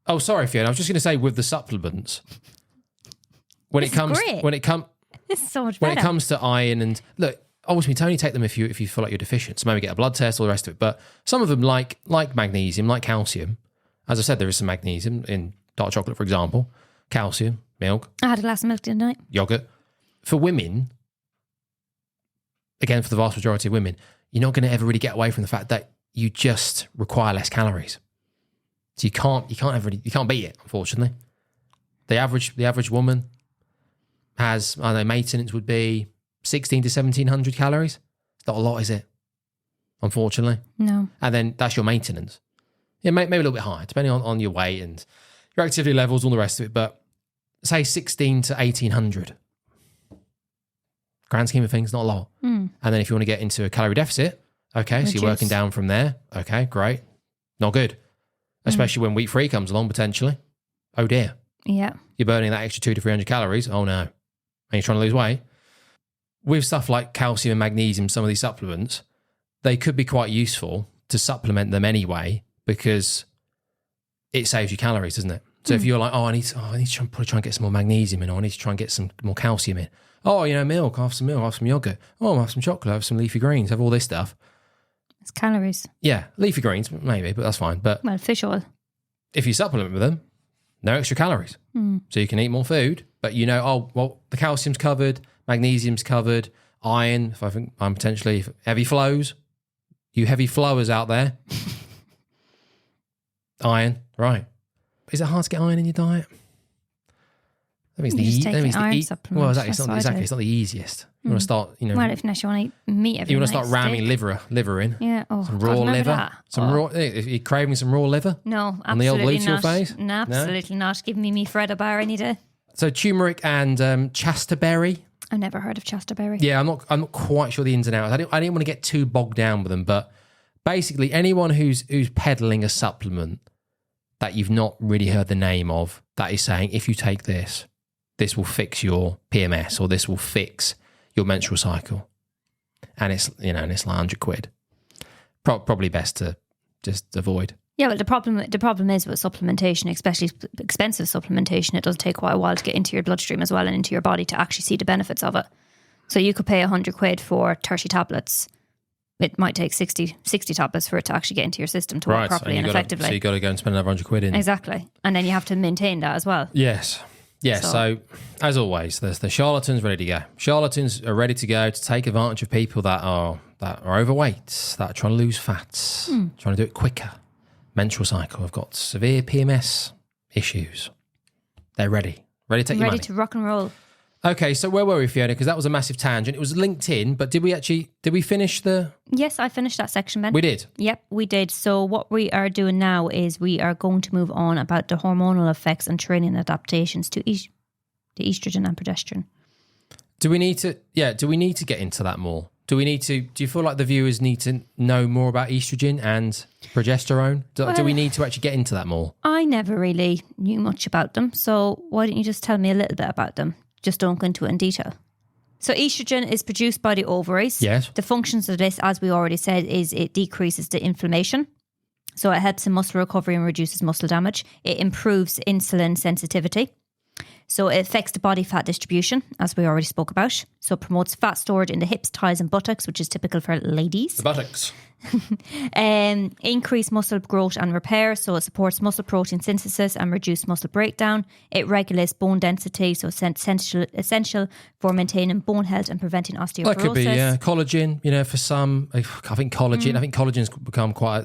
Oh, sorry, Fiona. I was just going to say with the supplements, when it comes this is so much better. When it comes to iron and look, obviously, only take them if you feel like you're deficient. So maybe get a blood test, all the rest of it. But some of them, like magnesium, like calcium. As I said, there is some magnesium in dark chocolate, for example. Calcium, milk. I had a glass of milk the other night. Yogurt. For women, again, for the vast majority of women, you're not going to ever really get away from the fact that you just require less calories. So you can't beat it, unfortunately. The average woman has, I don't know, maintenance would be 1,600 to 1,700 calories. It's not a lot, is it? Unfortunately. No. And then that's your maintenance. Yeah, maybe a little bit higher, depending on your weight and your activity levels, all the rest of it. But say 1,600 to 1,800. Grand scheme of things, not a lot. And then if you want to get into a calorie deficit, okay, so you're working down from there. Okay, great. Not good. Especially when wheat free comes along, potentially. Oh dear. Yeah. You're burning that extra 200 to 300 calories. Oh no. And you're trying to lose weight. With stuff like calcium and magnesium, some of these supplements, they could be quite useful to supplement them anyway because it saves you calories, doesn't it? So if you're like, I need to probably try and get some more magnesium in, or I need to try and get some more calcium in. Oh, milk, I'll have some yogurt. Oh, I'll have some chocolate, I'll have some leafy greens, have all this stuff. It's calories. Yeah, leafy greens, maybe, but that's fine. But fish oil. If you supplement with them, no extra calories. So you can eat more food, but the calcium's covered, magnesium's covered, iron, if I think I'm potentially heavy flows. You heavy flowers out there. Iron, right. Is it hard to get iron in your diet? I think You just take an iron supplement. Well, exactly. That's what I do. It's not the easiest. You want to start, you know. Well, if not, you want to eat meat every you night. want to start ramming liver in. Yeah. Oh, Some God, raw remember liver. that? Some raw. If you're craving some raw liver. No, on the old absolutely luteal not. phase? No, absolutely not. Give me Freddo bar any day. So turmeric and chasterberry. I've never heard of chasterberry. Yeah, I'm not quite sure the ins and outs. I didn't want to get too bogged down with them, but basically anyone who's peddling a supplement that you've not really heard the name of, that is saying if you take this will fix your PMS or this will fix your menstrual cycle, and it's like £100. Probably best to just avoid. Yeah, well, the problem is with supplementation, especially expensive supplementation, it does take quite a while to get into your bloodstream as well and into your body to actually see the benefits of it. So you could pay £100 for 30 tablets. It might take 60 tablets for it to actually get into your system to work properly and effectively. So you got to go and spend another £100 in. Exactly. And then you have to maintain that as well. Yes. So as always, there's the charlatans ready to go. Charlatans are ready to go to take advantage of people that are overweight, that are trying to lose fats, trying to do it quicker. Menstrual cycle. I've got severe PMS issues. They're ready to take your money. Ready to rock and roll. Okay, so where were we, Fiona? Because that was a massive tangent. It was linked in, but did we finish the... Yes, I finished that section, Ben. We did? Yep, we did. So what we are doing now is we are going to move on about the hormonal effects and training adaptations to the estrogen and progesterone. Do we need to get into that more? Do you feel like the viewers need to know more about estrogen and progesterone? Do we need to actually get into that more? I never really knew much about them, so why don't you just tell me a little bit about them? Just don't go into it in detail. So estrogen is produced by the ovaries. Yes. The functions of this, as we already said, is it decreases the inflammation. So it helps in muscle recovery and reduces muscle damage. It improves insulin sensitivity. So it affects the body fat distribution, as we already spoke about. So it promotes fat storage in the hips, thighs and buttocks, which is typical for ladies. The buttocks. Increase muscle growth and repair. So it supports muscle protein synthesis and reduce muscle breakdown. It regulates bone density, so it's essential for maintaining bone health and preventing osteoporosis. That could be collagen. For some, I think collagen's become quite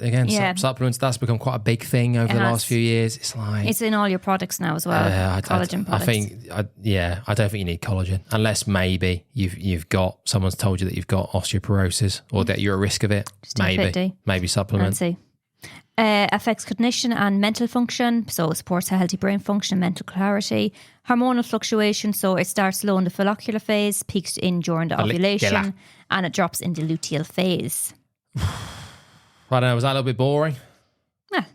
supplements. That's become quite a big thing over the last few years. It's in all your products now as well. Collagen products. I don't think you need collagen unless maybe you've got someone's told you that you've got osteoporosis or that you're at risk of it. Maybe supplement. Affects cognition and mental function, so it supports a healthy brain function and mental clarity. Hormonal fluctuation, so it starts low in the follicular phase, peaks in during the ovulation, and it drops in the luteal phase. I don't know, was that a little bit boring? Yeah.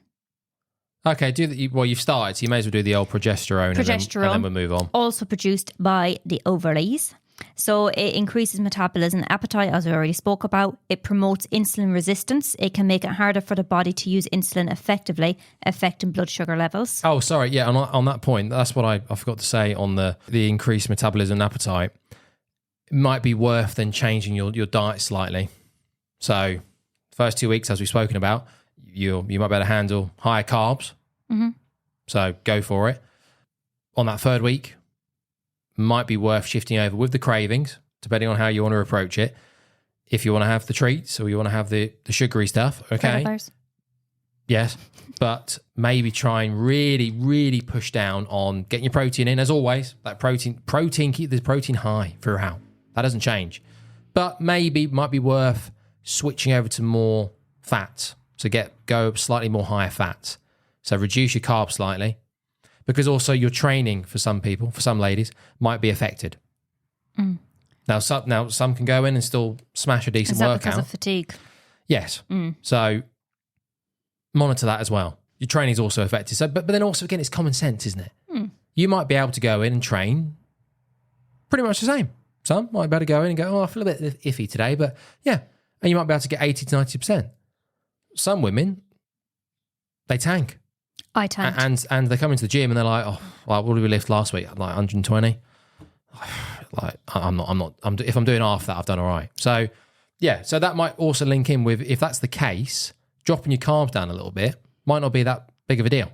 Okay, you've started, so you may as well do the old progesterone. And then we'll move on. Also produced by the ovaries. So it increases metabolism and appetite, as we already spoke about. It promotes insulin resistance. It can make it harder for the body to use insulin effectively, affecting blood sugar levels. Oh, sorry. Yeah, on that point, that's what I forgot to say on the increased metabolism and appetite. It might be worth then changing your diet slightly. So first 2 weeks, as we've spoken about, you might be able to handle higher carbs. Mm-hmm. So go for it. On that third week, might be worth shifting over with the cravings, depending on how you want to approach it. If you want to have the treats or you want to have the sugary stuff, okay. Yes, but maybe try and really, really push down on getting your protein in. As always, that protein, keep the protein high throughout. That doesn't change. But maybe might be worth switching over to more fats. So go slightly more higher fats. So reduce your carbs slightly. Because also your training for some people, for some ladies, might be affected. Mm. Now some can go in and still smash a decent workout. Is that because of fatigue? Yes. Mm. So monitor that as well. Your training is also affected. So, but then also again, it's common sense, isn't it? Mm. You might be able to go in and train pretty much the same. Some might be able to go in and go, I feel a bit iffy today, but yeah, and you might be able to get 80 to 90%. Some women, they tank. I tanked. And they come into the gym and they're like, what did we lift last week? Like 120. If I'm doing half that, I've done all right. So yeah, so that might also link in with, if that's the case, dropping your carbs down a little bit might not be that big of a deal.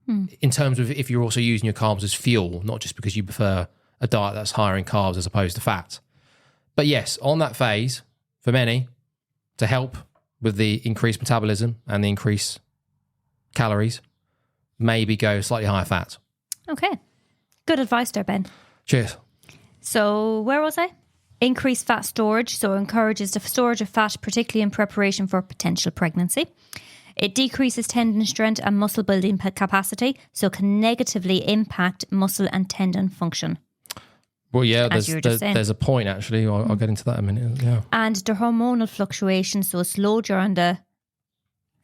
In terms of if you're also using your carbs as fuel, not just because you prefer a diet that's higher in carbs as opposed to fat. But yes, on that phase, for many, to help with the increased metabolism and the increased calories, maybe go slightly higher fat. Okay. Good advice there, Ben. Cheers. So where was I? Increased fat storage. So encourages the storage of fat, particularly in preparation for potential pregnancy. It decreases tendon strength and muscle building capacity, so can negatively impact muscle and tendon function. Well, yeah, As you were just saying. there's a point, actually. I'll get into that in a minute. Yeah. And the hormonal fluctuations, so it's low during the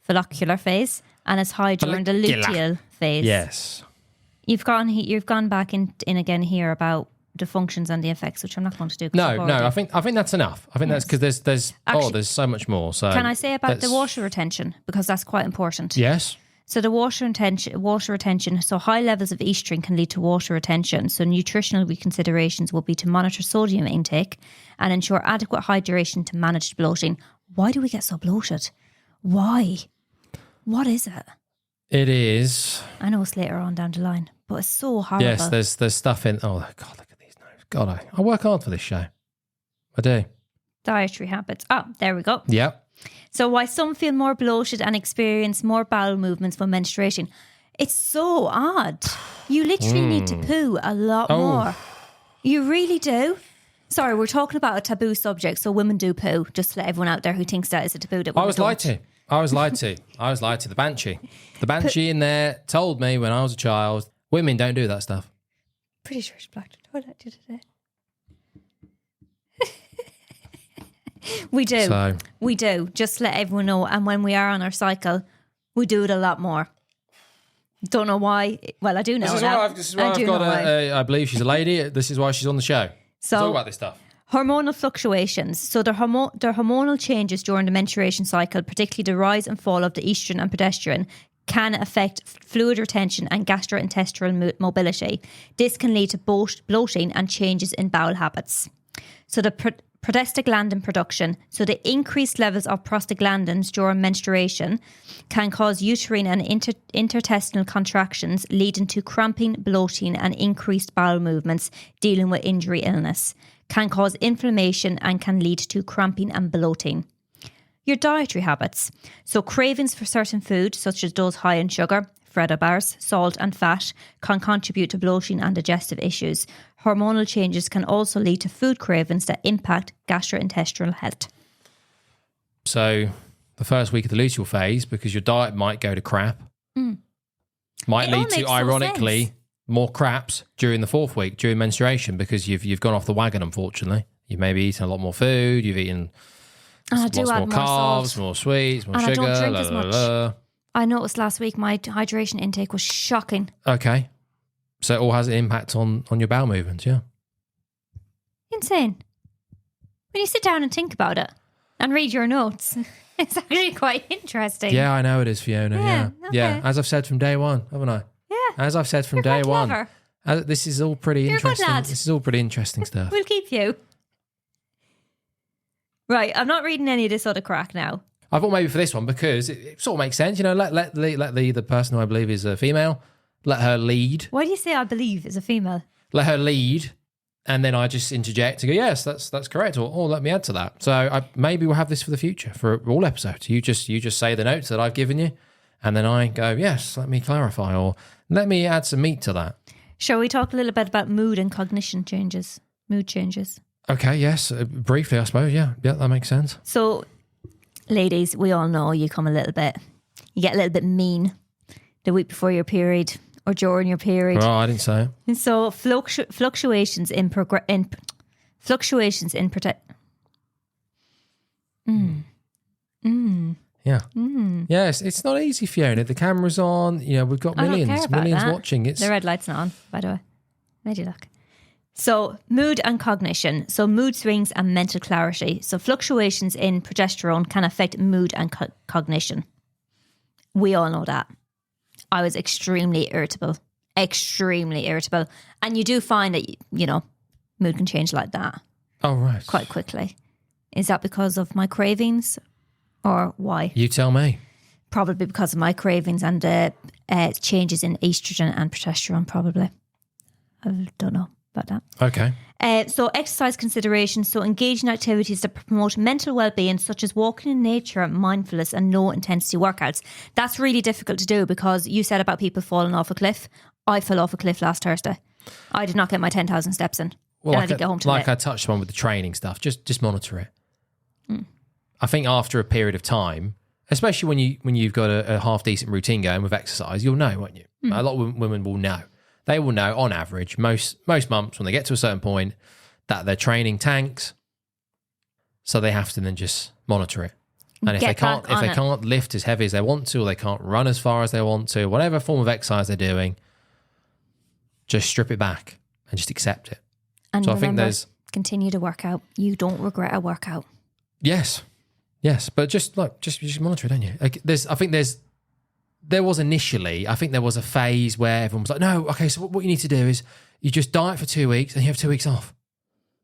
follicular phase and it's high during the luteal phase. Yes. You've gone back in again here about the functions and the effects, which I'm not going to do. No. I think that's enough. I think that's because there's Actually, so much more. So can I say about the water retention, because that's quite important? Yes. So the water retention. So high levels of estrogen can lead to water retention. So nutritional considerations will be to monitor sodium intake and ensure adequate hydration to manage bloating. Why do we get so bloated? Why? What is it? It is. I know it's later on down the line, but it's so horrible. Yes, there's stuff in. Oh God, look at these notes. God, I work hard for this show. I do. Dietary habits. Oh, there we go. Yep. So why some feel more bloated and experience more bowel movements when menstruating. It's so odd. You literally need to poo a lot more. You really do. Sorry, we're talking about a taboo subject, so women do poo. Just to let everyone out there who thinks that is a taboo that women I was lied to. The banshee in there told me when I was a child, women don't do that stuff. Pretty sure she blacked the toilet today. We do. So. We do. Just to let everyone know. And when we are on our cycle, we do it a lot more. Don't know why. Well, I do know. This is why I've got I believe she's a lady. This is why she's on the show. So, talk about this stuff. Hormonal fluctuations. So the hormonal changes during the menstruation cycle, particularly the rise and fall of the estrogen and progesterone, can affect fluid retention and gastrointestinal mobility. This can lead to bloating and changes in bowel habits. So the prostaglandin production, so the increased levels of prostaglandins during menstruation can cause uterine and intertestinal contractions, leading to cramping, bloating and increased bowel movements, dealing with injury illness, can cause inflammation and can lead to cramping and bloating. Your dietary habits. So cravings for certain foods, such as those high in sugar, Freddo bars, salt and fat, can contribute to bloating and digestive issues. Hormonal changes can also lead to food cravings that impact gastrointestinal health. So the first week of the luteal phase, because your diet might go to crap, might lead to, ironically, more craps during the fourth week, during menstruation, because you've gone off the wagon, unfortunately. You've maybe eaten a lot more food, you've eaten lots more carbs, more sweets, more sugar. I don't drink as much. I noticed last week my hydration intake was shocking. Okay. So it all has an impact on your bowel movements, yeah? Insane. When you sit down and think about it and read your notes, it's actually quite interesting. Yeah, I know it is, Fiona. Yeah. Okay. Yeah. As I've said from day one, haven't I? Yeah. As I've said from day one. This is all pretty interesting. Good lad. This is all pretty interesting stuff. We'll keep you. Right, I'm not reading any of this other crack now. I thought maybe for this one, because it sort of makes sense, you know, let the person who I believe is a female, let her lead. Why do you say I believe is a female? Let her lead, and then I just interject and go, yes, that's correct, or let me add to that. So maybe we'll have this for the future, for all episodes. You just say the notes that I've given you, and then I go, yes, let me clarify, or let me add some meat to that. Shall we talk a little bit about mood and cognition changes? Mood changes. Okay, yes, briefly, I suppose, yeah, that makes sense. So, ladies, we all know you get a little bit mean the week before your period or during your period. Oh, I didn't say it. And so fluctuations in Yeah. Yes, it's not easy, Fiona. The camera's on. You know, we've got millions watching. The red light's not on, by the way. Where'd you look? So mood and cognition. So mood swings and mental clarity. So fluctuations in progesterone can affect mood and cognition. We all know that. I was extremely irritable. And you do find that, you know, mood can change like that. Oh, right. Quite quickly. Is that because of my cravings or why? You tell me. Probably because of my cravings and changes in estrogen and progesterone, probably. I don't know about that. Okay. So exercise considerations. So engage in activities that promote mental well-being, such as walking in nature, mindfulness and low-intensity workouts. That's really difficult to do because you said about people falling off a cliff. I fell off a cliff last Thursday. I did not get my 10,000 steps in. Well, and I did get home too late. I touched on with the training stuff, just monitor it. I think after a period of time, especially when you've got a half decent routine going with exercise, you'll know, won't you? A lot of women will know. They will know on average, most months when they get to a certain point, that their training tanks. So they have to then just monitor it. And if they can't lift as heavy as they want to, or they can't run as far as they want to, whatever form of exercise they're doing, just strip it back and just accept it. And so remember, I think continue to work out. You don't regret a workout. Yes, but just monitor it, don't you? Like there was a phase where everyone was like, no, okay, so what you need to do is you just diet for 2 weeks and you have 2 weeks off.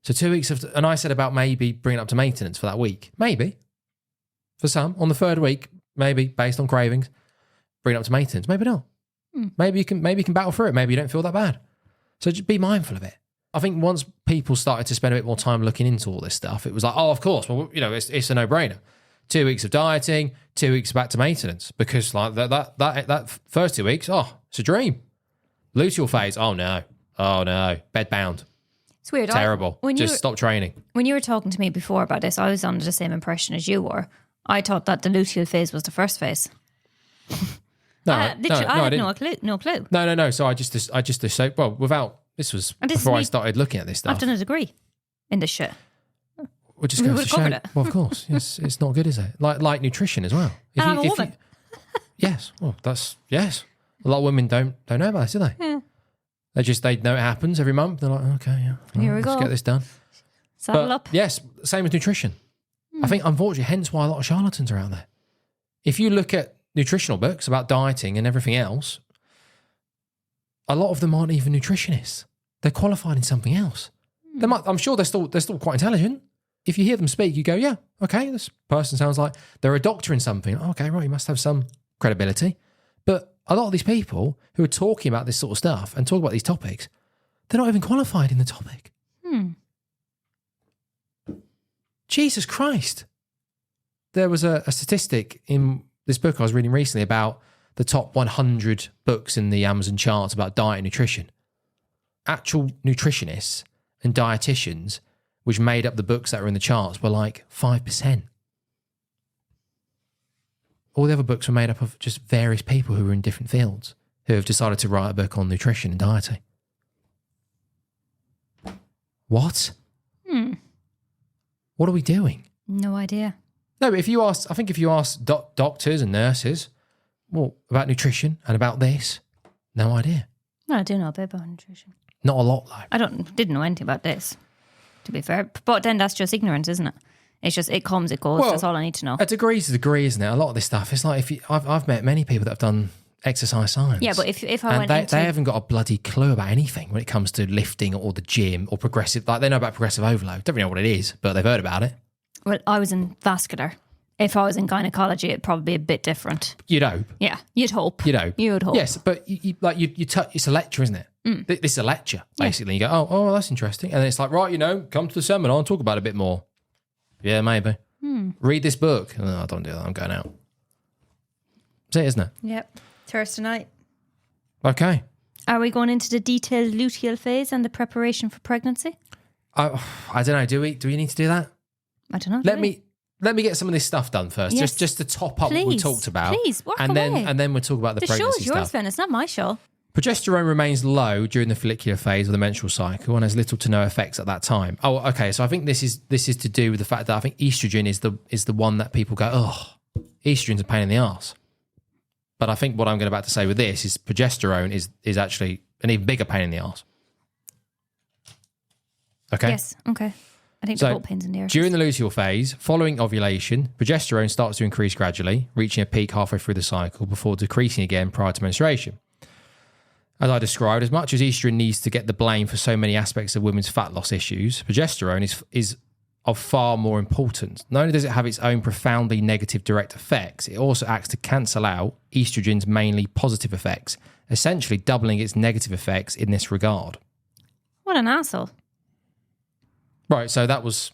So 2 weeks of, and I said about maybe bringing it up to maintenance for that week, maybe for some on the third week, maybe based on cravings, bring it up to maintenance, maybe not. Maybe you can battle through it. Maybe you don't feel that bad. So just be mindful of it. I think once people started to spend a bit more time looking into all this stuff, it was like, oh, of course. Well, it's a no-brainer. 2 weeks of dieting, 2 weeks back to maintenance, because like that first 2 weeks, oh, it's a dream. Luteal phase, oh no, bed bound. It's weird. Terrible. Stop training. When you were talking to me before about this, I was under the same impression as you were. I thought that the luteal phase was the first phase. I had no clue. No. So I just so well without. This was before I started looking at this stuff. I've done a degree in this shit. Well, just goes to show. Well, of course, yes, it's not good, is it? Like nutrition as well. I'm a woman. Yes, well, that's yes. A lot of women don't know about this, do they? Yeah. They know it happens every month. They're like, okay, yeah, here we go. Let's get this done. Saddle up. Yes, same with nutrition. I think, unfortunately, hence why a lot of charlatans are out there. If you look at nutritional books about dieting and everything else, a lot of them aren't even nutritionists. They're qualified in something else. I'm sure they're still quite intelligent. If you hear them speak, you go, yeah, okay, this person sounds like they're a doctor in something. Okay, right, you must have some credibility. But a lot of these people who are talking about this sort of stuff and talk about these topics, they're not even qualified in the topic. Jesus Christ. There was a statistic in this book I was reading recently about the top 100 books in the Amazon charts about diet and nutrition. Actual nutritionists and dietitians, which made up the books that were in the charts, were like 5%. All the other books were made up of just various people who were in different fields, who have decided to write a book on nutrition and dieting. What? What are we doing? No idea. No, but if you ask doctors and nurses, well, about nutrition and about this, no idea. Well, I do know a bit about nutrition. Not a lot, though. I didn't know anything about this, to be fair. But then that's just ignorance, isn't it? It's just, it comes, it goes. Well, that's all I need to know. A degree's a degree, isn't it? A lot of this stuff. It's like I've met many people that have done exercise science. Yeah, but if I went they haven't got a bloody clue about anything when it comes to lifting or the gym or progressive. Like, they know about progressive overload. Don't really know what it is, but they've heard about it. Well, I was in vascular. If I was in gynecology, it'd probably be a bit different. You'd hope. Yeah, you'd hope. You'd hope. You'd hope. Yes, but it's a lecture, isn't it? This is a lecture, basically. You go, oh, that's interesting. And then it's like, right, come to the seminar and talk about it a bit more. Yeah, maybe. Read this book. Oh, I don't do that. I'm going out. That's it, isn't it? Yep. Thursday night. Okay. Are we going into the detailed luteal phase and the preparation for pregnancy? I don't know. Do we need to do that? I don't know. Let me get some of this stuff done first, yes. just to top up what we talked about. Please, work and away. then we'll talk about the pregnancy show's yours, stuff. Fiona. It's not my show. Progesterone remains low during the follicular phase of the menstrual cycle and has little to no effects at that time. Oh, okay. So I think this is to do with the fact that I think estrogen is the one that people go, oh, estrogen's a pain in the arse. But I think what I'm about to say with this is progesterone is actually an even bigger pain in the arse. Okay. Yes. Okay. I think the whole pain's in the arse. During the luteal phase, following ovulation, progesterone starts to increase gradually, reaching a peak halfway through the cycle before decreasing again prior to menstruation. As I described, as much as estrogen needs to get the blame for so many aspects of women's fat loss issues, progesterone is of far more importance. Not only does it have its own profoundly negative direct effects, it also acts to cancel out estrogen's mainly positive effects, essentially doubling its negative effects in this regard. What an asshole. Right, so that was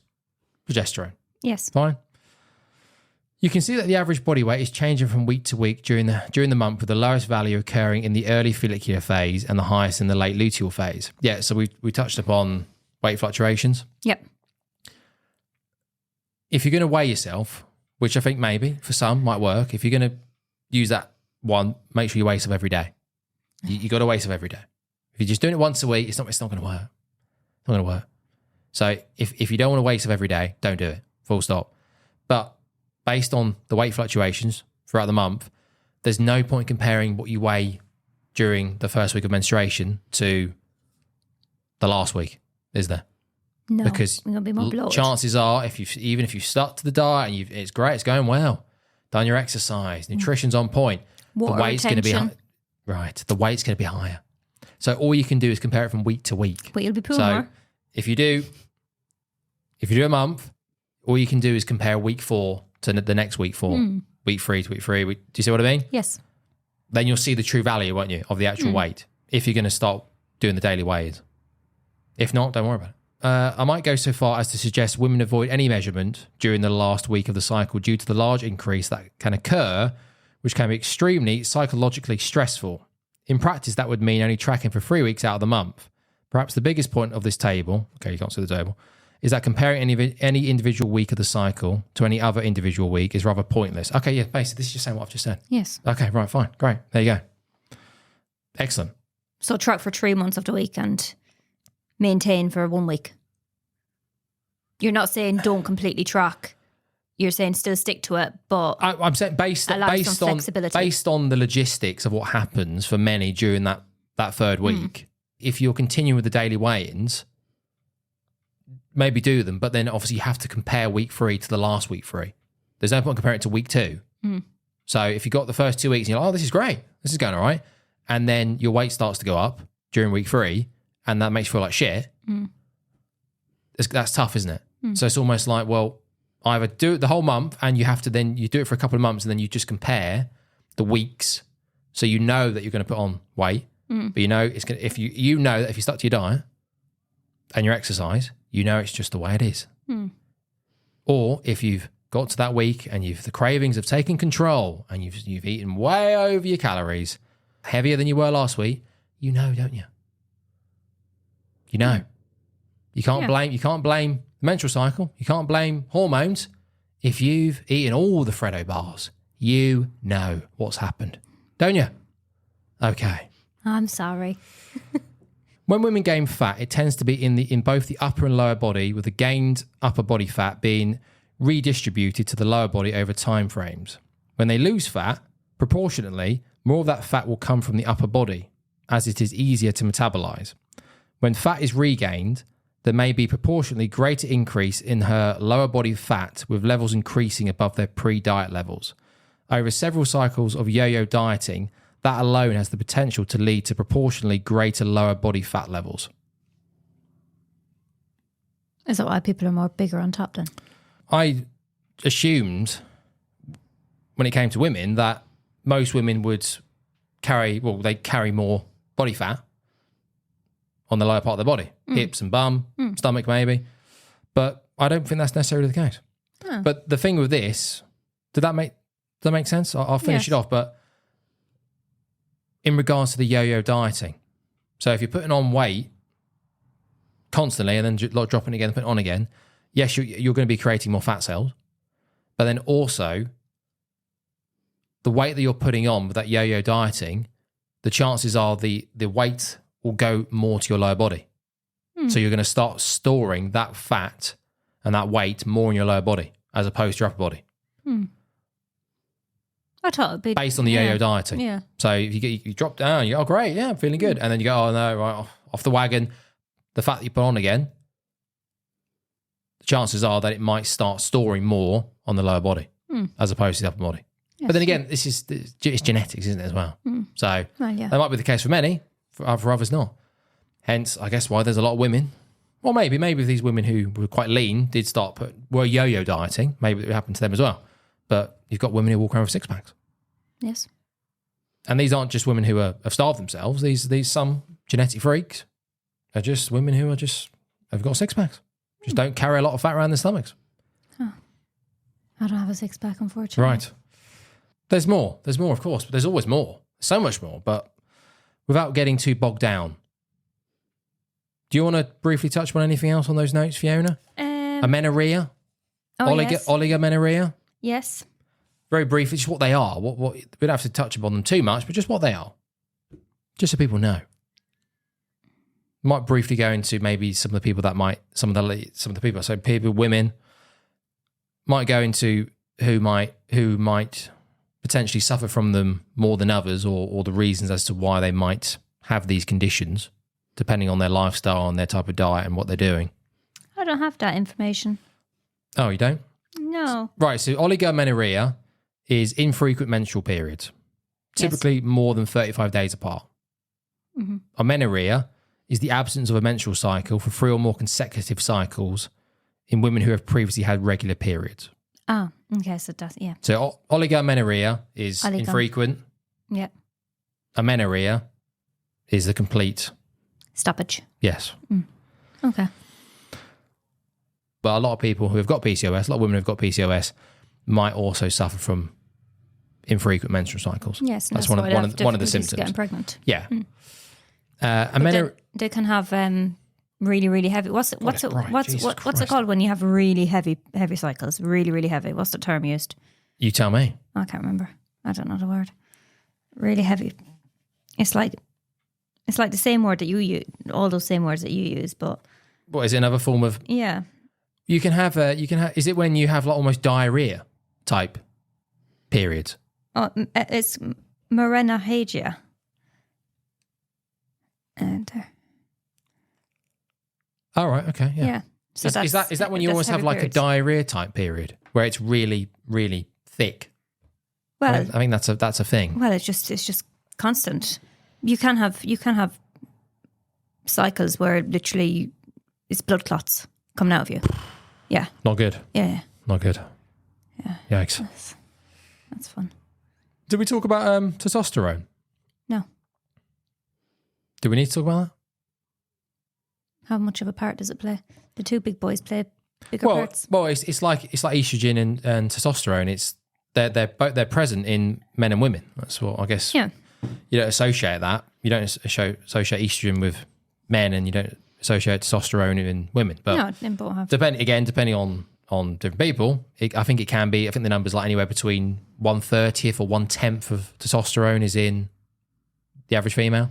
progesterone. Yes. Fine. You can see that the average body weight is changing from week to week during the month, with the lowest value occurring in the early follicular phase and the highest in the late luteal phase. Yeah, so we touched upon weight fluctuations. Yep. If you're going to weigh yourself, which I think maybe for some might work, if you're going to use that one, make sure you weigh yourself every day. You got to weigh yourself every day. If you're just doing it once a week, it's not going to work. It's not going to work. So if you don't want to weigh yourself every day, don't do it. Full stop. But based on the weight fluctuations throughout the month, there's no point comparing what you weigh during the first week of menstruation to the last week, is there? No, because you're gonna be more bloated. chances are, even if you stuck to the diet and it's great, it's going well, done your exercise, nutrition's on point, Water the weight's going to be retention. right. The weight's going to be higher. So all you can do is compare it from week to week. But you'll be pulling So more. if you do a month, all you can do is compare week 4 to the next week 4, week 3 to week 3. Do you see what I mean? Yes. Then you'll see the true value, won't you, of the actual weight, if you're going to start doing the daily weighs. If not, don't worry about it. I might go so far as to suggest women avoid any measurement during the last week of the cycle due to the large increase that can occur, which can be extremely psychologically stressful. In practice, that would mean only tracking for 3 weeks out of the month. Perhaps the biggest point of this table, okay, you can't see the table, is that comparing any individual week of the cycle to any other individual week is rather pointless. Okay, yeah, basically, this is just saying what I've just said. Yes. Okay, right, fine, great. There you go. Excellent. So track for 3 months of the week and maintain for 1 week. You're not saying don't completely track. You're saying still stick to it, but I'm saying based some on flexibility. based on the logistics of what happens for many during that third week. If you're continuing with the daily weigh-ins, maybe do them, but then obviously you have to compare week 3 to the last week 3. There's no point comparing it to week 2. So if you got the first 2 weeks and you're like, oh, this is great, this is going all right, and then your weight starts to go up during week 3, and that makes you feel like shit, that's tough, isn't it? So it's almost like, well, either do it the whole month and you do it for a couple of months and then you just compare the weeks so you know that you're going to put on weight, but you know it's going to, if you know that if you stuck to your diet and your exercise, you know it's just the way it is. Or if you've got to that week and the cravings have taken control and you've eaten way over your calories, heavier than you were last week, you know, don't you? You know. You can't blame the menstrual cycle. You can't blame hormones. If you've eaten all the Freddo bars, you know what's happened, don't you? Okay. I'm sorry. When women gain fat, it tends to be in both the upper and lower body, with the gained upper body fat being redistributed to the lower body over time frames. When they lose fat, proportionately, more of that fat will come from the upper body, as it is easier to metabolize. When fat is regained, there may be proportionally greater increase in her lower body fat, with levels increasing above their pre-diet levels. Over several cycles of yo-yo dieting, that alone has the potential to lead to proportionally greater lower body fat levels. Is that why people are more bigger on top then? I assumed when it came to women that most women would carry more body fat on the lower part of the body, hips and bum, stomach maybe. But I don't think that's necessarily the case. Oh. But the thing with this, does that make sense? I'll finish it off. But in regards to the yo-yo dieting, so if you're putting on weight constantly and then dropping it again and putting it on again, yes, you're going to be creating more fat cells. But then also, the weight that you're putting on with that yo-yo dieting, the chances are the weight will go more to your lower body. So you're going to start storing that fat and that weight more in your lower body as opposed to your upper body. I thought it'd be Based on the yo-yo dieting. Yeah. So if you drop down, you go, oh, great, yeah, I'm feeling good. And then you go, oh, no, right, off the wagon. The fat that you put on again, the chances are that it might start storing more on the lower body as opposed to the upper body. Yes. But then again, it's genetics, isn't it, as well? So yeah. that might be the case for many, for others not. Hence, I guess why there's a lot of women, or maybe these women who were quite lean did were yo-yo dieting. Maybe it happened to them as well. But you've got women who walk around with six packs. Yes. And these aren't just women who have starved themselves. These some genetic freaks are just women who have got six packs. Just don't carry a lot of fat around their stomachs. I don't have a six-pack, unfortunately. Right. There's more, of course, but there's always more. So much more, but without getting too bogged down. Do you want to briefly touch on anything else on those notes, Fiona? Amenorrhea? Yes. Oligomenorrhea? Yes. Very briefly, just what they are. What we don't have to touch upon them too much, but just what they are. Just so people know. Might briefly go into maybe some of the people that might, women might go into who might potentially suffer from them more than others, or the reasons as to why they might have these conditions, depending on their lifestyle and their type of diet and what they're doing. I don't have that information. Oh, you don't? No. Right, so oligomenorrhea is infrequent menstrual periods, typically more than 35 days apart. Mm-hmm. Amenorrhea is the absence of a menstrual cycle for 3 or more consecutive cycles in women who have previously had regular periods. Oh, okay, so that's, yeah. So oligomenorrhea is infrequent. Yeah. Amenorrhea is the complete... Stoppage. Yes. Okay. But a lot of people who have got PCOS, a lot of women who have got PCOS might also suffer from infrequent menstrual cycles. Yes, that's one of the symptoms. Getting pregnant. Yeah. They can have really, really heavy. What's it called when you have really heavy cycles? Really, really heavy. What's the term used? You tell me. I can't remember. I don't know the word. Really heavy. It's like the same word that you use, all those same words that you use, but what is it? Another form of? Yeah. You can have. Is it when you have like almost diarrhea type periods? Oh, it's menorrhagia. And oh, right. Okay. Yeah. So is that when you always have like periods. a diarrhea type period where it's really, really thick? Well, I think that's a thing. Well, it's just constant. You can have cycles where literally it's blood clots coming out of you. Yeah. Not good. Yeah. Not good. Yeah. Yikes. That's fun. Did we talk about testosterone? No. Do we need to talk about that? How much of a part does it play? The two big boys play bigger parts. Well, it's like estrogen and testosterone. They're present in men and women. That's what I guess. Yeah. You don't associate that. You don't associate estrogen with men, and you don't associate testosterone in women. But no, in both have. Depending on different people, I think it can be. I think the number's like anywhere between 1/30 or 1/10 of testosterone is in the average female.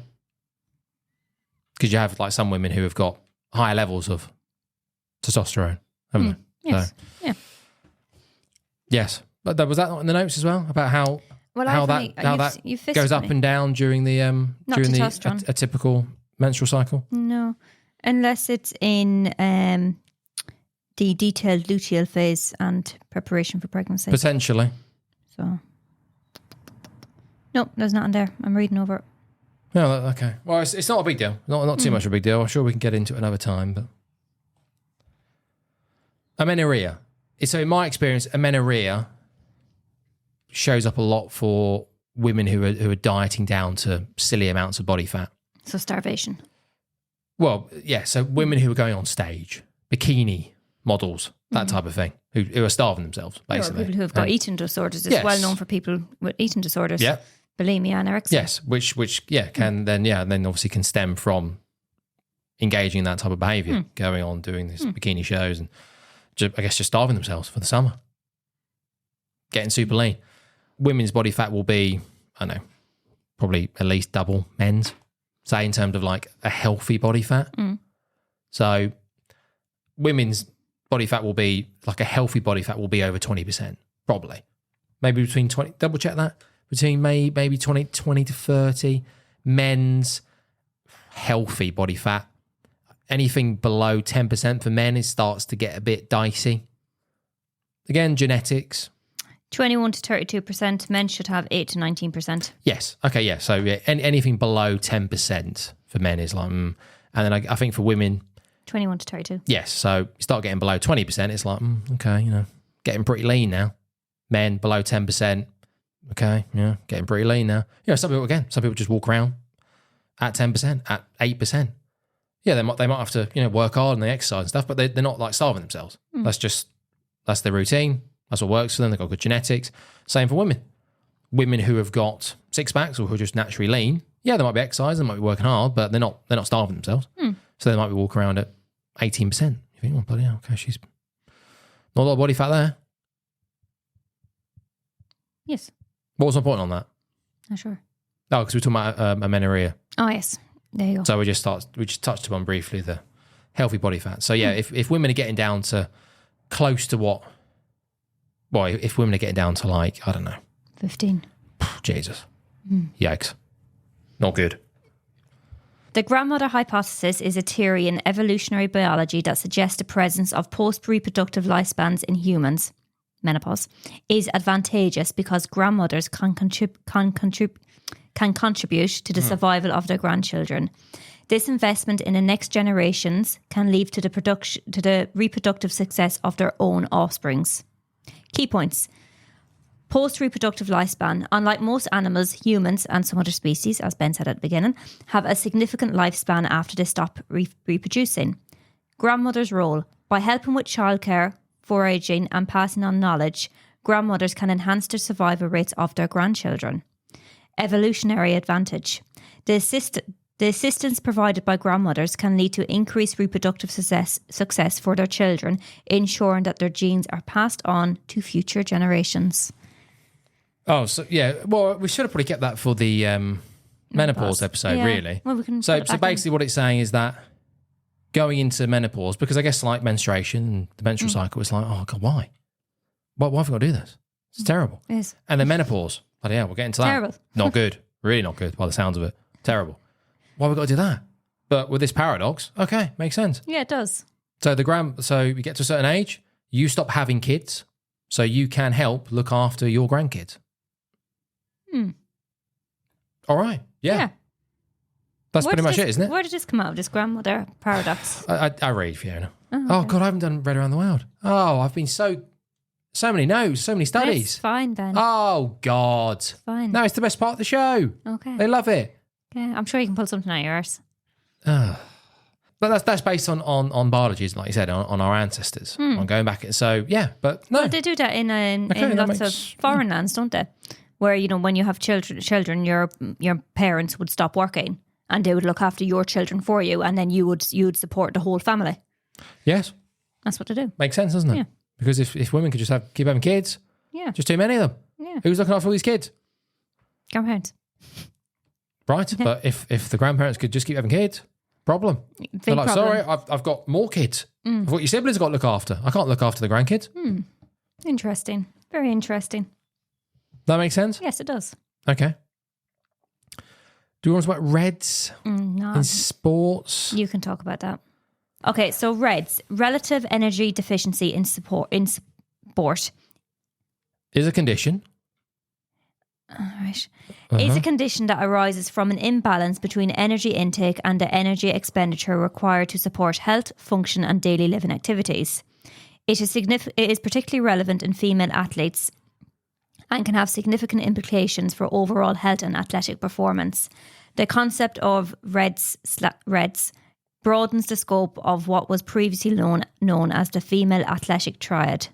Because you have like some women who have got higher levels of testosterone, haven't they? Yes. So, yeah. Yes. But was that not in the notes as well about how that goes up and down during the a typical menstrual cycle? No, unless it's in the detailed luteal phase and preparation for pregnancy. Potentially. So, no, there's nothing there. I'm reading over it. No, okay. Well, it's not a big deal. Not too much of a big deal. I'm sure we can get into it another time. But amenorrhea. So in my experience, amenorrhea shows up a lot for women who are dieting down to silly amounts of body fat. So starvation. Well, yeah. So women who are going on stage, bikini models, that type of thing, who are starving themselves, basically. Or people who have got eating disorders. It's well known for people with eating disorders. Yeah. Bulimia, anorexia. Yes, which can then obviously can stem from engaging in that type of behaviour, going on doing these bikini shows and I guess just starving themselves for the summer, getting super lean. Women's body fat will be, I don't know, probably at least double men's, say in terms of like a healthy body fat. So women's body fat will be like a healthy body fat will be over 20%, probably. Maybe between 20, double check that. Between maybe 20 to 30. Men's healthy body fat. Anything below 10% for men, it starts to get a bit dicey. Again, genetics. 21 to 32%. Men should have 8 to 19%. Yes. Okay, yeah. So yeah, anything below 10% for men is like, and then I think for women... 21 to 32. Yes. So you start getting below 20%, it's like, okay, getting pretty lean now. Men below 10%. Okay, yeah, getting pretty lean now. Some people just walk around at 10%, at 8%. Yeah, they might have to, work hard and they exercise and stuff, but they're not like starving themselves. That's their routine. That's what works for them. They've got good genetics. Same for women. Women who have got six packs or who are just naturally lean, yeah, they might be exercising, they might be working hard, but they're not starving themselves. So they might be walking around at 18%. You think, oh, bloody hell, okay, she's not a lot of body fat there. Yes. What was my point on that? Not sure. Oh, because we're talking about amenorrhea. Oh, yes. There you go. So we just touched upon briefly the healthy body fat. So yeah, if women are getting down to close to what, well, if women are getting down to like, I don't know, 15. Jesus. Yikes. Not good. The grandmother hypothesis is a theory in evolutionary biology that suggests the presence of post-reproductive lifespans in humans, menopause, is advantageous because grandmothers can contribute to the survival of their grandchildren. This investment in the next generations can lead to the reproductive success of their own offsprings. Key points. Post-reproductive lifespan. Unlike most animals, humans and some other species, as Ben said at the beginning, have a significant lifespan after they stop reproducing. Grandmother's role. By helping with childcare, foraging and passing on knowledge, grandmothers can enhance the survival rates of their grandchildren. Evolutionary advantage. The assistance provided by grandmothers can lead to increased reproductive success for their children, ensuring that their genes are passed on to future generations. Oh, so yeah. Well, we should have probably kept that for the menopause episode, Yeah. really. Well, we can So put it back basically what it's saying is that going into menopause, because I guess like menstruation and the menstrual cycle, it's like, oh God, why? Why have we got to do this? It's terrible. It is. And then menopause. Bloody hell, we'll get into that. Terrible. Not good. Really not good by the sounds of it. Terrible. Why have we got to do that? But with this paradox, okay, makes sense. Yeah, it does. So so you get to a certain age, you stop having kids, so you can help look after your grandkids. All right. Yeah. That's pretty much it, isn't it? Where did this come out of, this grandmother paradox? I read, Fiona. Oh, okay. God, I haven't done Read Around the World. Oh, I've been so many notes, so many studies. It's fine, Ben. Oh, God. Fine. No, it's the best part of the show. Okay. They love it. Yeah, I'm sure you can pull something out of yours. But that's based on biology, like you said, on our ancestors, on going back. So, yeah, but no. Well, they do that in Okay, that lots of makes- foreign lands, don't they? Where, when you have children, your parents would stop working and they would look after your children for you, and then you would support the whole family. Yes. That's what they do. Makes sense, doesn't it? Yeah. Because if women could just keep having kids, Yeah. just too many of them. Yeah. Who's looking after all these kids? Grandparents. Right. But if the grandparents could just keep having kids, problem. They're like, problem. sorry, I've got more kids. I've got your siblings I've got to look after. I can't look after the grandkids. Interesting. Very interesting. That makes sense? Yes, it does. Okay. Do you want to talk about reds No, in sports? you can talk about that. Okay, so reds, relative energy deficiency in sport. Is a condition. All right. Is a condition that arises from an imbalance between energy intake and the energy expenditure required to support health, function, and daily living activities. It is particularly relevant in female athletes and can have significant implications for overall health and athletic performance. The concept of reds broadens the scope of what was previously known as the female athletic triad: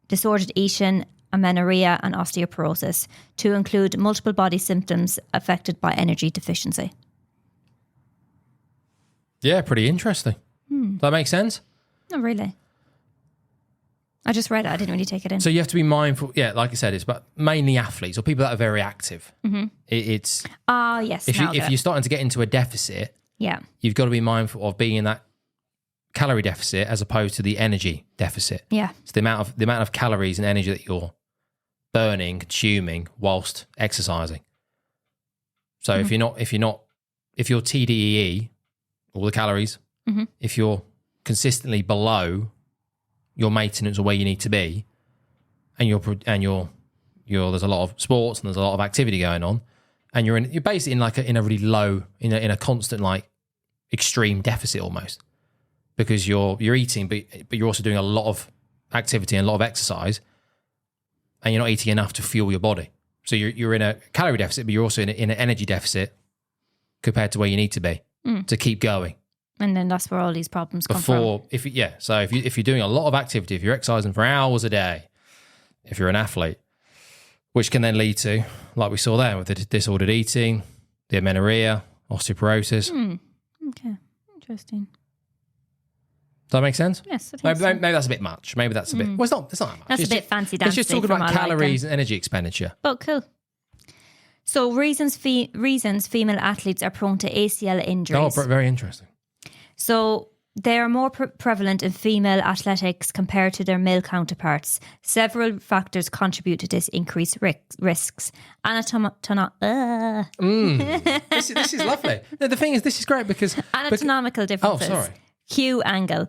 disordered eating, amenorrhea, and osteoporosis, to include multiple body symptoms affected by energy deficiency. Yeah, pretty interesting. Does that make sense? Not really. I just read it. I didn't really take it in. So you have to be mindful. Yeah, like I said, it's but mainly athletes or people that are very active. It's yes. if now I get you're it. starting to get into a deficit, Yeah. you've got to be mindful of being in that calorie deficit as opposed to the energy deficit. Yeah. It's the amount of calories and energy that you're burning, consuming whilst exercising. So if you're TDEE, all the calories, if you're consistently below your maintenance or where you need to be, and you're there's a lot of sports and there's a lot of activity going on, and you're basically in a really low, in a constant like extreme deficit almost, because you're eating but you're also doing a lot of activity and a lot of exercise, and you're not eating enough to fuel your body. So you're in a calorie deficit, but you're also in an energy deficit compared to where you need to be to keep going. And then that's where all these problems come from. before, if you're doing a lot of activity, if you're exercising for hours a day, if you're an athlete, which can then lead to, like we saw there, with the disordered eating, the amenorrhea, osteoporosis. Okay, interesting. Does that make sense? Yes, I think so. Maybe that's a bit much. Maybe that's a bit. Well, it's not that much. That's a bit fancy dancing. It's just talking about calories and energy expenditure. But cool. So reasons female athletes are prone to ACL injuries. Oh, very interesting. So they are more prevalent in female athletics compared to their male counterparts. Several factors contribute to this increased risks. This is lovely. No, the thing is, this is great because anatomical differences. Oh, sorry. Q angle.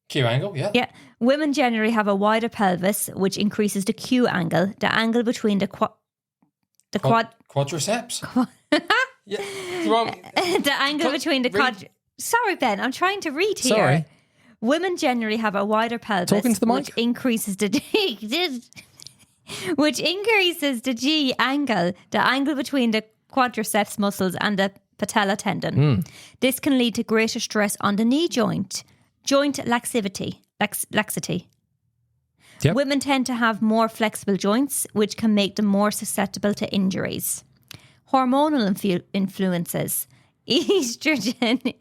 Q angle, yeah. Yeah. Women generally have a wider pelvis, which increases the Q angle, the angle between the quadriceps. Yeah, wrong. The angle between the Sorry, Ben, I'm trying to read here. Sorry. Women generally have a wider pelvis, Talking to the mic? which increases the G angle, the angle between the quadriceps muscles and the patella tendon. This can lead to greater stress on the knee joint laxity. Yep. Women tend to have more flexible joints, which can make them more susceptible to injuries. Hormonal influences. Estrogen.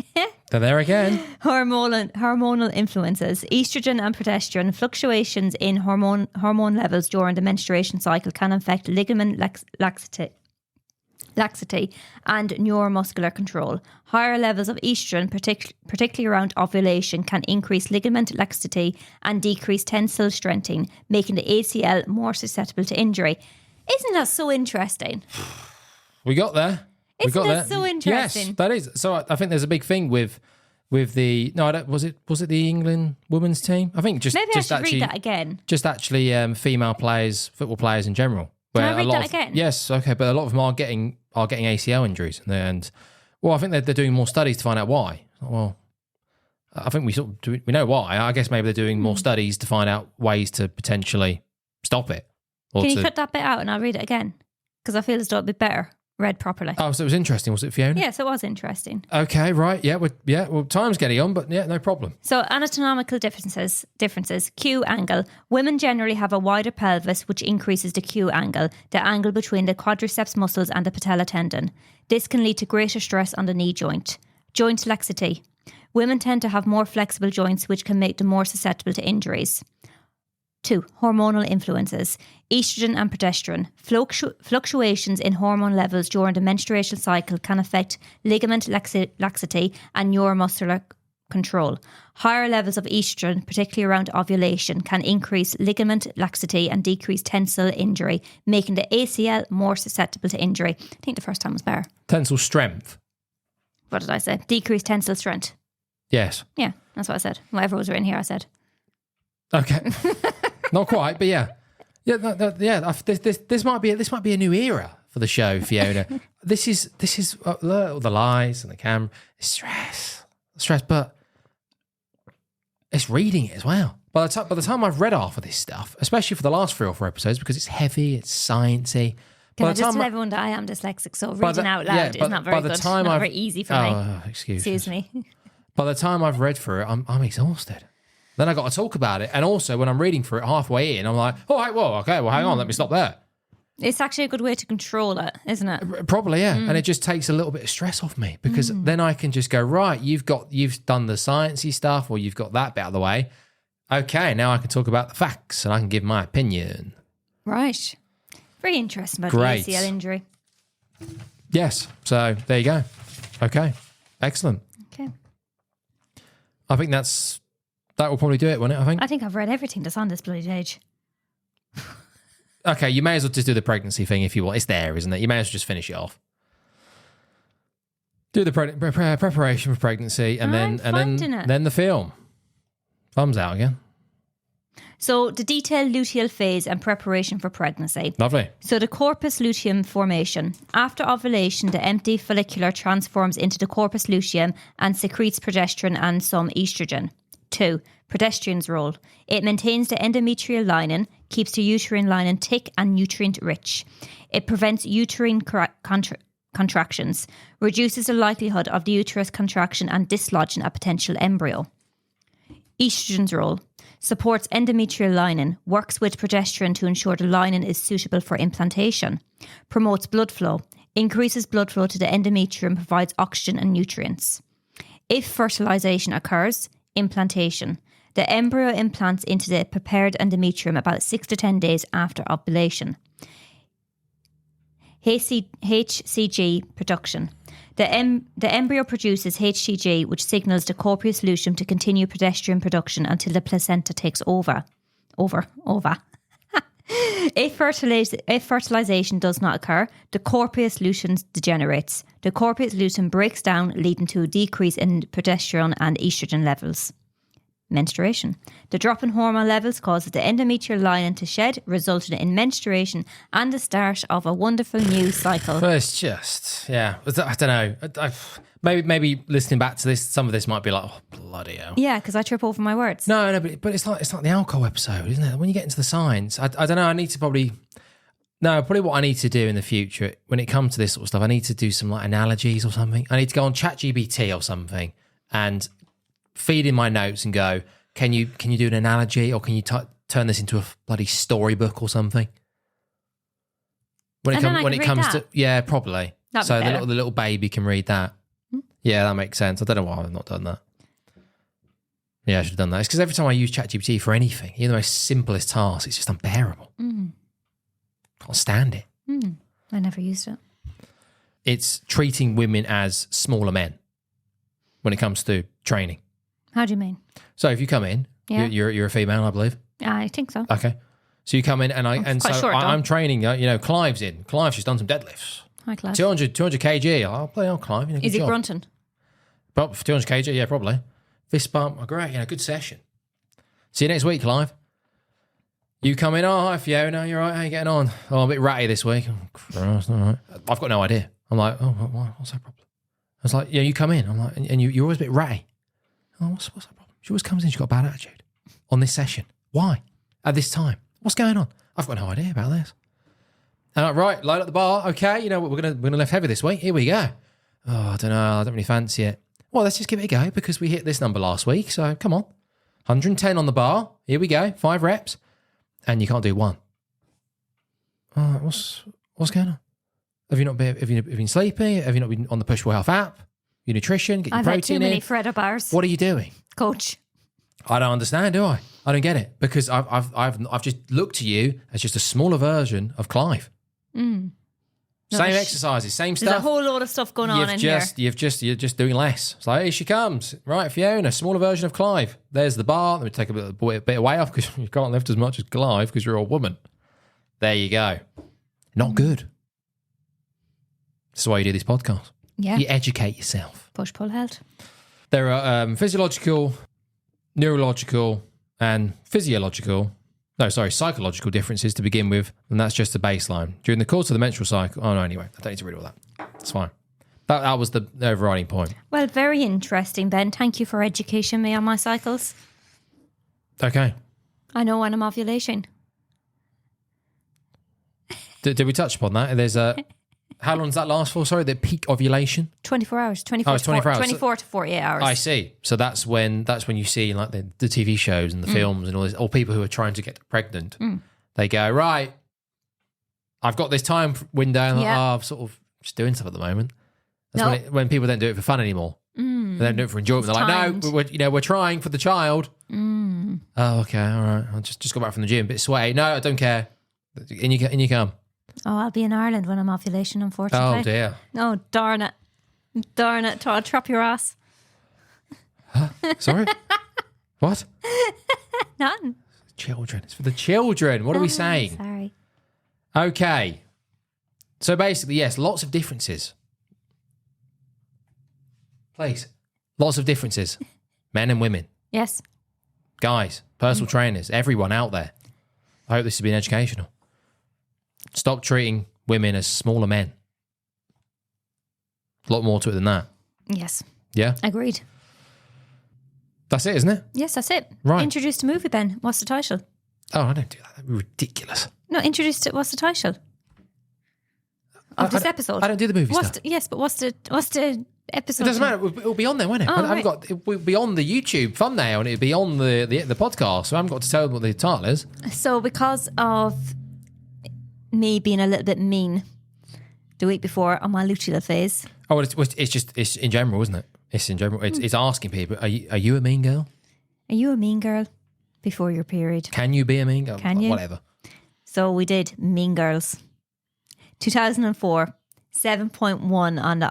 They're there again. Hormonal influences. Estrogen and progesterone fluctuations in hormone levels during the menstruation cycle can affect ligament laxity and neuromuscular control. Higher levels of estrogen, particularly around ovulation, can increase ligament laxity and decrease tensile strengthening, making the ACL more susceptible to injury. Isn't that so interesting? We got there. Isn't that so interesting? Yes, that is. So I think there's a big thing with the was it the England women's team? I think just Maybe just I should actually read that again. Just actually female players, football players in general. Can I read that again? Yes, okay, but a lot of them are getting ACL injuries, and I think they're doing more studies to find out why. Well, I think we know why. I guess maybe they're doing more studies to find out ways to potentially stop it. Can you cut that bit out and I'll read it again? Because I feel as though it'd be better read properly. Oh, so it was interesting, was it, Fiona? Yes, it was interesting. Okay, right, yeah, well, time's getting on, but yeah, no problem. So anatomical differences. Q angle. Women generally have a wider pelvis, which increases the Q angle, the angle between the quadriceps muscles and the patella tendon. This can lead to greater stress on the knee joint. Joint laxity. Women tend to have more flexible joints, which can make them more susceptible to injuries. 2. Hormonal influences. Estrogen and progesterone. Fluctuations in hormone levels during the menstruation cycle can affect ligament laxity and neuromuscular control. Higher levels of estrogen, particularly around ovulation, can increase ligament laxity and decrease tensile injury, making the ACL more susceptible to injury. I think the first time was better. Tensile strength. What did I say? Decreased tensile strength. Yes. Yeah, that's what I said. Whatever was written here, I said. Okay. Not quite, but yeah. This might be a new era for the show, Fiona. This is the lights and the camera. It's stress, but it's reading it as well. By the time I've read half of this stuff, especially for the last 3 or 4 episodes, because it's heavy, it's sciencey. Can I just tell everyone that I am dyslexic, so reading out loud is not very good. Not very easy for me. Excuse me. By the time I've read through it, I'm exhausted. Then I got to talk about it. And also when I'm reading through it halfway in, I'm like, oh, right, well, okay, well, hang on, let me stop there. It's actually a good way to control it, isn't it? Probably, yeah. And it just takes a little bit of stress off me because then I can just go, right, you've done the sciencey stuff or you've got that bit out of the way. Okay, now I can talk about the facts and I can give my opinion. Right. Very interesting about Great. the ACL injury. Yes. So there you go. Okay. Excellent. Okay. I think that will probably do it, won't it? I think I've read everything that's on this bloody page. Okay, you may as well just do the pregnancy thing if you want. It's there, isn't it? You may as well just finish it off. Do the preparation for pregnancy and then the film. Thumbs out again. So the detailed luteal phase and preparation for pregnancy. Lovely. So the corpus luteum formation. After ovulation, the empty follicular transforms into the corpus luteum and secretes progesterone and some estrogen. 2. Progesterone's role. It maintains the endometrial lining, keeps the uterine lining thick and nutrient rich. It prevents uterine contractions, reduces the likelihood of the uterus contraction and dislodging a potential embryo. Estrogen's role: supports endometrial lining, works with progesterone to ensure the lining is suitable for implantation, promotes blood flow, increases blood flow to the endometrium, provides oxygen and nutrients. If fertilization occurs, implantation. The embryo implants into the prepared endometrium about 6 to 10 days after ovulation. HCG production. The embryo produces HCG, which signals the corpus luteum to continue progesterone production until the placenta takes over. If fertilization does not occur, the corpus luteum degenerates. The corpus luteum breaks down, leading to a decrease in progesterone and estrogen levels. Menstruation. The drop in hormone levels causes the endometrial lining to shed, resulting in menstruation and the start of a wonderful new cycle. Well, it's just, yeah, I don't know. Maybe listening back to this, some of this might be like, oh, bloody hell. Yeah, because I trip over my words. No, but it's like the alcohol episode, isn't it? When you get into the science, I don't know. I need to probably what I need to do in the future when it comes to this sort of stuff, I need to do some like analogies or something. I need to go on ChatGPT or something and feed in my notes and go, can you do an analogy, or can you turn this into a bloody storybook or something? When it comes to yeah, probably. So the little baby can read that. Yeah, that makes sense. I don't know why I've not done that. Yeah, I should have done that. It's because every time I use ChatGPT for anything, even the most simplest task, it's just unbearable. Can't stand it. I never used it. It's treating women as smaller men when it comes to training. How do you mean? So if you come in, you're a female, I believe. I think so. Okay. So you come in I'm training, Clive's in. Clive's just done some deadlifts. Hi, Clive. 200 kg. I'll play on Clive. Is he grunting? Probably 200 kg, yeah, probably. Fist bump, oh, great, good session. See you next week, Clive. You come in, oh, hi, Fiona, you all right? How you getting on? Oh, I'm a bit ratty this week. Oh, Christ, all right. I've got no idea. I'm like, oh, what's that problem? I was like, yeah, you come in. I'm like, and you're always a bit ratty. Oh, what's that problem? She always comes in, she's got a bad attitude on this session. Why? At this time? What's going on? I've got no idea about this. And I'm like, right, load up the bar. Okay, we're gonna lift heavy this week. Here we go. Oh, I don't know. I don't really fancy it. Well, let's just give it a go because we hit this number last week. So come on, 110 on the bar. Here we go. 5 reps, and you can't do 1. Oh, what's going on? Have you been sleeping? Have you not been on the Push for Health app? Your nutrition, get your I've protein in. I've had too many Freddo bars. What are you doing, Coach? I don't understand, do I? I don't get it because I've just looked to you as just a smaller version of Clive. Same exercises, same stuff. There's a whole load of stuff going on in here. You're just doing less. It's like, here she comes. Right, Fiona, smaller version of Clive. There's the bar. Let me take a bit of weight off because you can't lift as much as Clive because you're a woman. There you go. Not good. This is why you do this podcast. Yeah. You educate yourself. Push, pull, held. There are physiological, neurological, and psychological differences to begin with, and that's just the baseline. During the course of the menstrual cycle, anyway, I don't need to read all that. It's fine. That was the overriding point. Well, very interesting, Ben. Thank you for educating me on my cycles. Okay. I know when I'm ovulating. Did we touch upon that? There's how long does that last for? Sorry, the peak ovulation? 24 hours. 24 to 48 hours. I see. So that's when you see like the TV shows and the films and all this, or people who are trying to get pregnant. They go, right, I've got this time window. And I'm sort of just doing stuff at the moment. That's when people don't do it for fun anymore. They don't do it for enjoyment. They're like, no, we're trying for the child. Oh, okay, all right. I'll just got back from the gym, a bit sweaty. No, I don't care. In you come. Oh, I'll be in Ireland when I'm ovulation, unfortunately. Oh, dear. Oh, darn it. Darn it. I'll trap your ass. Huh? Sorry? What? Nothing. Children. It's for the children. What are we saying? Sorry. Okay. So basically, yes, lots of differences. Please. Lots of differences. Men and women. Yes. Guys, personal trainers, everyone out there. I hope this has been educational. Stop treating women as smaller men. A lot more to it than that. Yes. Yeah? Agreed. That's it, isn't it? Yes, that's it. Right. Introduced a movie, Ben. What's the title? Oh, I don't do that. That'd be ridiculous. No, introduced it. What's the title? Of this episode? I don't do the movie stuff. Yes, but what's the episode? It doesn't matter. It'll be on there, won't it? It will be on the YouTube thumbnail and it'll be on the podcast. So I haven't got to tell them what the title is. So because of me being a little bit mean the week before on my luteal phase. Oh, it's in general, isn't it? It's in general. It's asking people, are you a mean girl? Are you a mean girl before your period? Can you be a mean girl? Can you? Whatever. So we did Mean Girls. 2004, 7.1 on the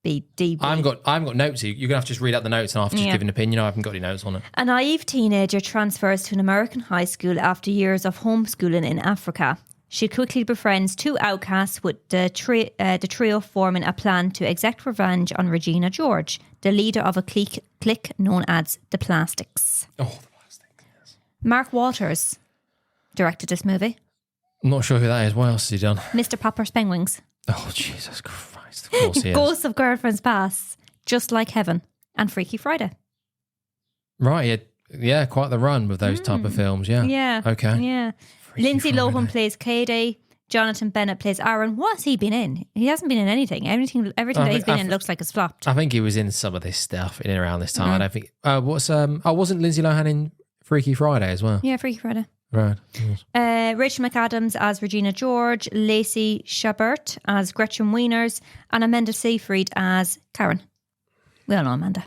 IMDb. I've got notes here. You're going to have to just read out the notes and I'll have to just give an opinion. I haven't got any notes on it. A naive teenager transfers to an American high school after years of homeschooling in Africa. She quickly befriends two outcasts, with the trio forming a plan to exact revenge on Regina George, the leader of a clique known as the Plastics. Oh, the Plastics, yes. Mark Waters directed this movie. I'm not sure who that is. What else has he done? Mr. Popper's Penguins. Oh, Jesus Christ. Of course he is. Ghosts of Girlfriend's Past, Just Like Heaven, and Freaky Friday. Right, yeah, quite the run with those type of films, yeah. Yeah. Okay. Yeah. Freaky Lindsay Friday. Lohan plays Katie. Jonathan Bennett plays Aaron. What's he been in? He hasn't been in anything. Everything that he's been in looks like it's flopped. I think he was in some of this stuff in and around this time. I don't think. Wasn't Lindsay Lohan in Freaky Friday as well? Yeah, Freaky Friday. Right. Yes. Rachel McAdams as Regina George, Lacey Chabert as Gretchen Wieners, and Amanda Seyfried as Karen. We all know Amanda.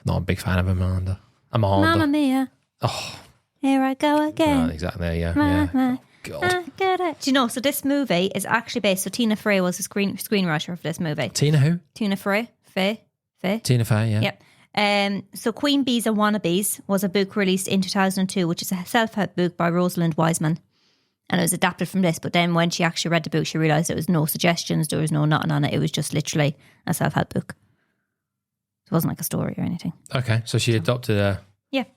Not a big fan of Amanda. Mamma Mia. Oh. Here I go again. Exactly. Yeah. God. Do you know? So this movie is actually based. So Tina Fey was the screenwriter for this movie. Tina who? Tina Fey. Tina Fey. Yeah. Yep. So Queen Bees and Wannabes was a book released in 2002, which is a self-help book by Rosalind Wiseman. And it was adapted from this, but then when she actually read the book, she realised there was no suggestions, there was no nothing on it. It was just literally a self-help book. It wasn't like a story or anything. Okay, so she adopted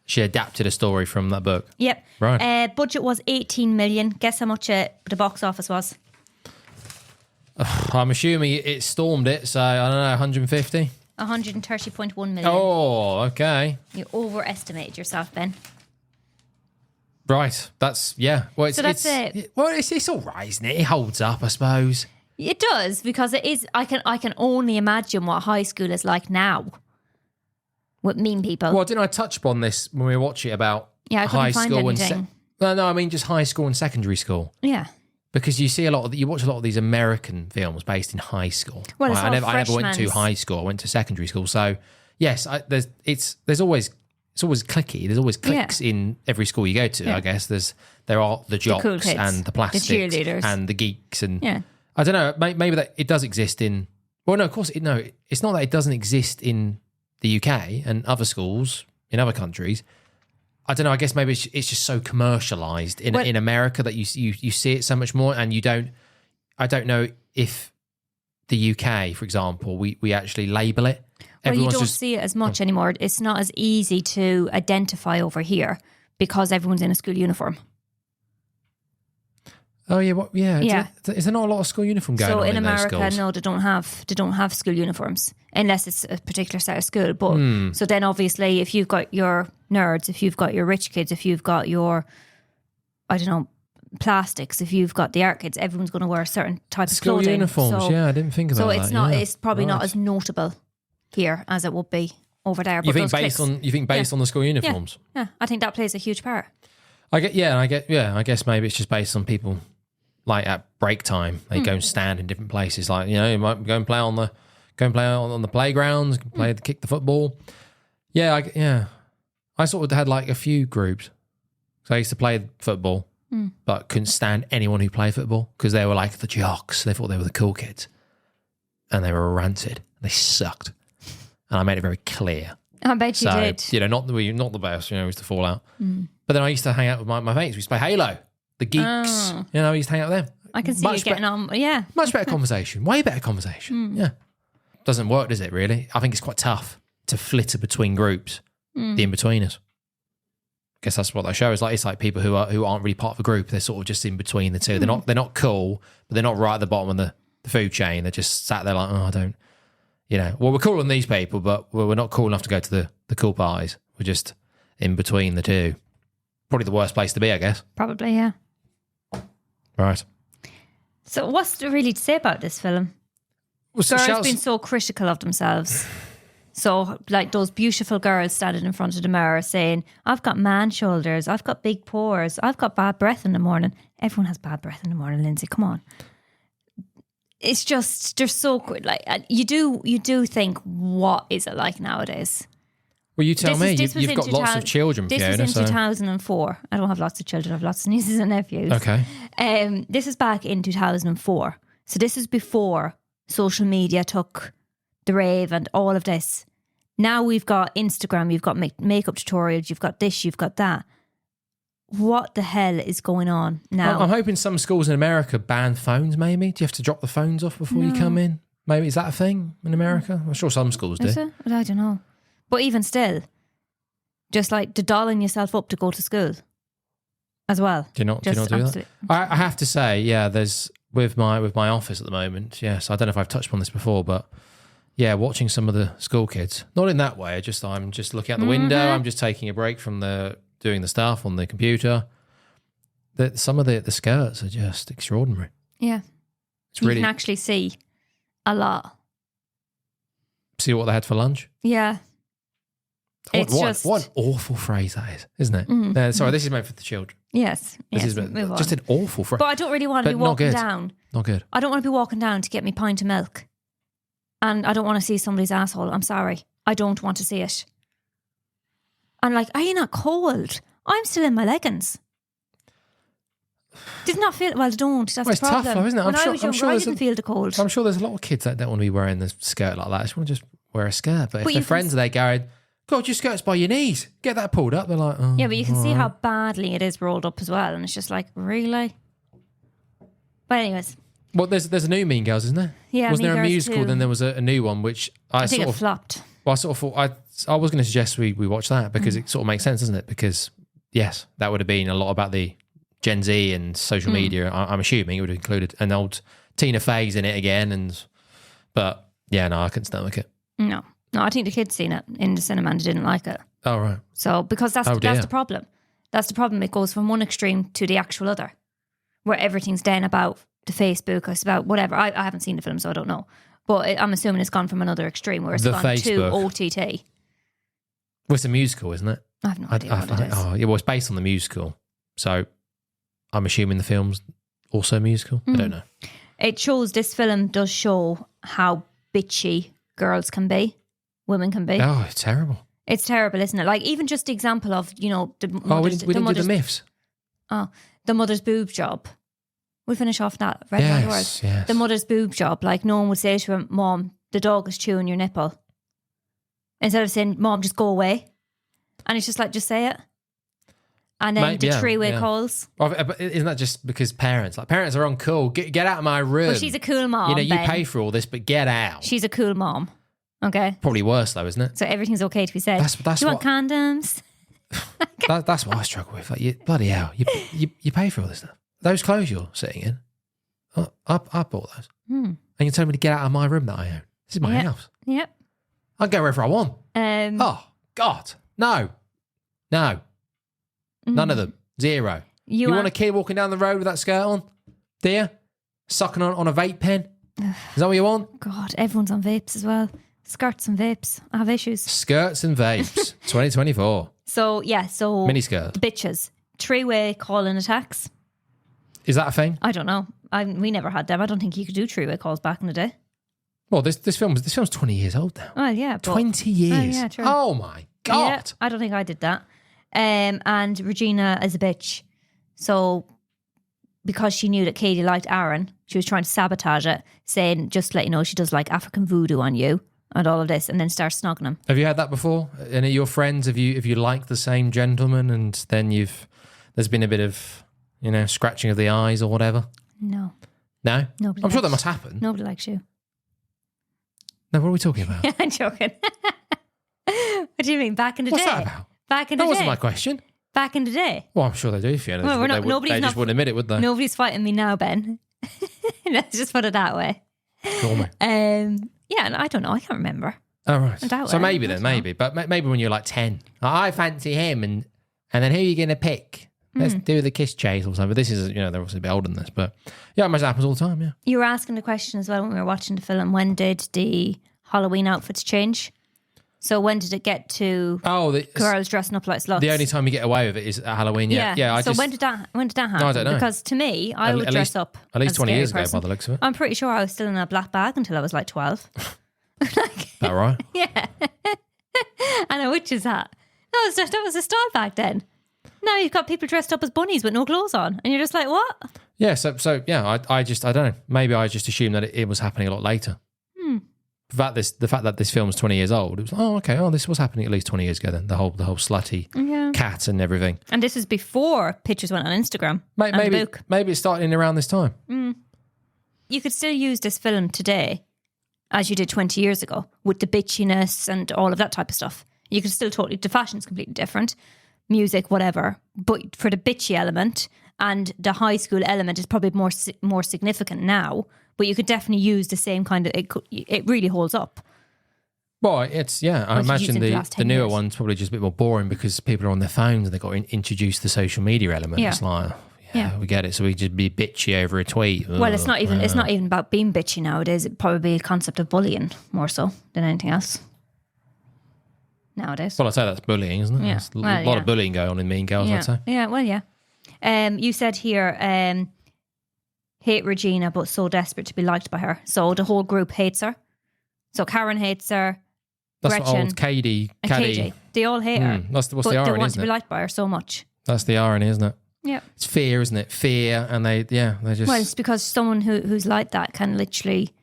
She adapted a story from that book. Yep. Right. Budget was 18 million. Guess how much the box office was? I'm assuming it stormed it, so I don't know, 150? 130.1 million. Oh, okay. You overestimated yourself, Ben. Right. That's, yeah. Well, that's it. Well, it's all right, isn't it? It holds up, I suppose. It does, because it is. I can only imagine what high school is like now with mean people. Well, didn't I touch upon this when we were watching about high school and no, I mean just high school and secondary school. Yeah. Because you watch a lot of these American films based in high school. Well, right? I never went to high school. I went to secondary school. So yes, it's always clicky. There's always cliques in every school you go to. Yeah. I guess there are the jocks cool kids, and the plastics the cheerleaders, and the geeks and yeah. I don't know. Maybe that it does exist in. Well, no, of course it's not that it doesn't exist in the UK and other schools in other countries. I don't know. I guess maybe it's just so commercialized in America that you see it so much more, and you don't. I don't know if the UK, for example, we actually label it. Well, you don't see it as much anymore. It's not as easy to identify over here because everyone's in a school uniform. Oh yeah, yeah. Is there not a lot of school uniform going on So in those America, schools? no, they don't have school uniforms unless it's a particular set of school. But so then obviously, if you've got your nerds, if you've got your rich kids, if you've got your, I don't know, plastics, if you've got the art kids, everyone's going to wear a certain type of school clothing. uniforms. So, yeah, I didn't think about that. So it's not. Yeah. It's probably not as notable here as it would be over there. You But think based on the school uniforms? Yeah, I think that plays a huge part. I guess maybe it's just based on people. Like at break time, they go and stand in different places. Like, you might go and play on the playgrounds, kick the football. Yeah, I sort of had like a few groups. So I used to play football, but couldn't stand anyone who played football because they were like the jocks. They thought they were the cool kids, and they were ranted. They sucked, and I made it very clear. I bet you did. Not the best. We used to fall out. But then I used to hang out with my mates. We used to play Halo. The geeks, I used to hang out with them. I can see you getting on, yeah. Much better conversation, way better conversation. Yeah. Doesn't work, does it, really? I think it's quite tough to flitter between groups, the in-betweeners. I guess that's what that show is like. It's like people who aren't really part of a group. They're sort of just in between the two. They're not cool, but they're not right at the bottom of the food chain. They're just sat there like, I don't, well, we're cooler than these people, but we're not cool enough to go to the cool parties. We're just in between the two. Probably the worst place to be, I guess. Probably, yeah. Right. So what's there really to say about this film? Well, so Girls shouts- being so critical of themselves. So, like those beautiful girls standing in front of the mirror saying, I've got man shoulders, I've got big pores, I've got bad breath in the morning. Everyone has bad breath in the morning, Lindsay, come on. It's just, they're so, like, you do think, what is it like nowadays? Well, you tell me. This was You've in got lots of children, This Fiona. was in So. 2004. I don't have lots of children, I have lots of nieces and nephews. Okay. This is back in 2004. So this is before social media took the rave and all of this. Now we've got Instagram, you've got makeup tutorials, you've got this, you've got that. What the hell is going on now? I'm hoping some schools in America ban phones, maybe. Do you have to drop the phones off before you come in? Maybe, is that a thing in America? I'm sure some schools do. Is it? I don't know. But even still, just like the dolling yourself up to go to school as well. Do you not do that? I have to say, yeah, there's with my office at the moment, yes, I don't know if I've touched on this before, but yeah, watching some of the school kids, not in that way, I'm just looking out the window, I'm just taking a break from doing the stuff on the computer. That some of the skirts are just extraordinary. Yeah. It's really you can actually see a lot. See what they had for lunch? Yeah. What an awful phrase that is, isn't it? Sorry, this is meant for the children. Yes. This is move on. just an awful phrase. But I don't really want to be walking down. Not good. I don't want to be walking down to get me pint of milk. And I don't want to see somebody's asshole. I'm sorry. I don't want to see it. And like, are you not cold? I'm still in my leggings. Did not feel, well, don't. That's it's the problem. tough though, isn't it? When I was younger, I didn't feel the cold. I'm sure there's a lot of kids that don't want to be wearing the skirt like that. I just want to just wear a skirt. But if their friends are there going, God, your skirt's by your knees. Get that pulled up. They're like, oh. Yeah, but you can see how badly it is rolled up as well. And it's just like, really? But anyways. Well, there's a new Mean Girls, isn't there? Yeah, Wasn't Mean there a Girls musical? 2. Then there was a new one, which I think it flopped. Well, I sort of thought I was going to suggest we watch that because it sort of makes sense, doesn't it? Because yes, that would have been a lot about the Gen Z and social media. I'm assuming it would have included an old Tina Fey's in it again, but yeah, no, I couldn't stomach it. No, I think the kids seen it in the cinema and they didn't like it. Oh right. So because that's the problem. That's the problem. It goes from one extreme to the actual other, where everything's then about the Facebook, it's about whatever. I haven't seen the film, so I don't know. But I'm assuming it's gone from another extreme where it's gone Facebook. to OTT. Well, it's a musical, isn't it? I have no idea what it is. Oh, yeah, well, it's based on the musical. So I'm assuming the film's also a musical. I don't know. This film does show how bitchy girls can be, women can be. Oh, it's terrible. It's terrible, isn't it? Like, even just the example of, the mother's... we didn't do the myths. Oh, the mother's boob job. We'll finish off that. Yes. The mother's boob job. Like, no one would say to her, Mom, the dog is chewing your nipple. Instead of saying, Mom, just go away. And it's just like, just say it. And then the three-way calls. Well, but isn't that just because parents are uncool? Get out of my room. Well, she's a cool mom. You pay for all this, but get out. She's a cool mom. Okay. Probably worse though, isn't it? So everything's okay to be said. That's you want condoms? That's what I struggle with. Like, bloody hell, you pay for all this stuff. Those clothes you're sitting in, I bought those. And you're telling me to get out of my room that I own. This is my house. Yep. I can go wherever I want. Oh God, no. None of them. Zero. You want a kid walking down the road with that skirt on? Do you? Sucking on a vape pen? Is that what you want? God, everyone's on vapes as well. Skirts and vapes. I have issues. Skirts and vapes. 2024. So, mini skirt. The bitches. Three-way calling attacks. Is that a thing? I don't know. We never had them. I don't think you could do three-way calls back in the day. Well, this film's 20 years old now. Oh, yeah. 20 years. Yeah, true. Oh, my God. Yeah, I don't think I did that. And Regina is a bitch. So, because she knew that Katie liked Aaron, she was trying to sabotage it, saying, just to let you know, she does like African voodoo on you and all of this, and then starts snogging him. Have you had that before? Any of your friends, have you liked the same gentleman and then there's been a bit of, scratching of the eyes or whatever? No. No? Nobody I'm sure that must happen. Nobody likes you. No, what are we talking about? Yeah, I'm joking. What do you mean, back in the day? What's that about? Back in the day. That wasn't my question. Back in the day. Well, I'm sure they do, Fiona. Well, they just wouldn't admit it, would they? Nobody's fighting me now, Ben. Let's just put it that way. Call me. Yeah, I don't know. I can't remember. Oh, right. So maybe then, maybe. But maybe when you're like 10. I fancy him and then who are you going to pick? Let's do the kiss chase or something. But this is, they're obviously a bit older than this. But yeah, it imagine it happens all the time, yeah. You were asking the question as well when we were watching the film, when did the Halloween outfits change? So when did it get to girls dressing up like sluts? The only time you get away with it is at Halloween, yeah. So when did that happen? No, I don't know. Because to me, I would dress up at least as a 20 years scary ago by the looks of it. I'm pretty sure I was still in a black bag until I was like 12. That right? Yeah. And a witch's hat. That was a style back then. Now you've got people dressed up as bunnies with no clothes on, and you're just like, what? Yeah, so yeah, I don't know. Maybe I just assumed that it was happening a lot later. The fact that this film's 20 years old, it was this was happening at least 20 years ago then, the whole slutty cat and everything. And this is before pictures went on Instagram. Maybe it's starting around this time. You could still use this film today as you did 20 years ago with the bitchiness and all of that type of stuff. You could still the fashion's completely different, music, whatever. But for the bitchy element and the high school element is probably more significant now. But you could definitely use the same kind of... It really holds up. Well, it's, I imagine the newer years. one's probably just a bit more boring because people are on their phones and they've got to introduce the social media element. It's like, we get it. So we just be bitchy over a tweet. Well, it's not even about being bitchy nowadays. It's probably a concept of bullying more so than anything else nowadays. Well, I'd say that's bullying, isn't it? Yeah. There's a lot of bullying going on in Mean Girls, I'd say. Yeah, well, yeah. You said here... hate Regina, but so desperate to be liked by her. So the whole group hates her. So Karen hates her. That's Gretchen, what old Caddy. They all hate her. What's the but irony, they want isn't to be it? liked by her so much. That's the irony, isn't it? Yeah. It's fear, isn't it? Fear, and they just... Well, it's because someone who's like that can literally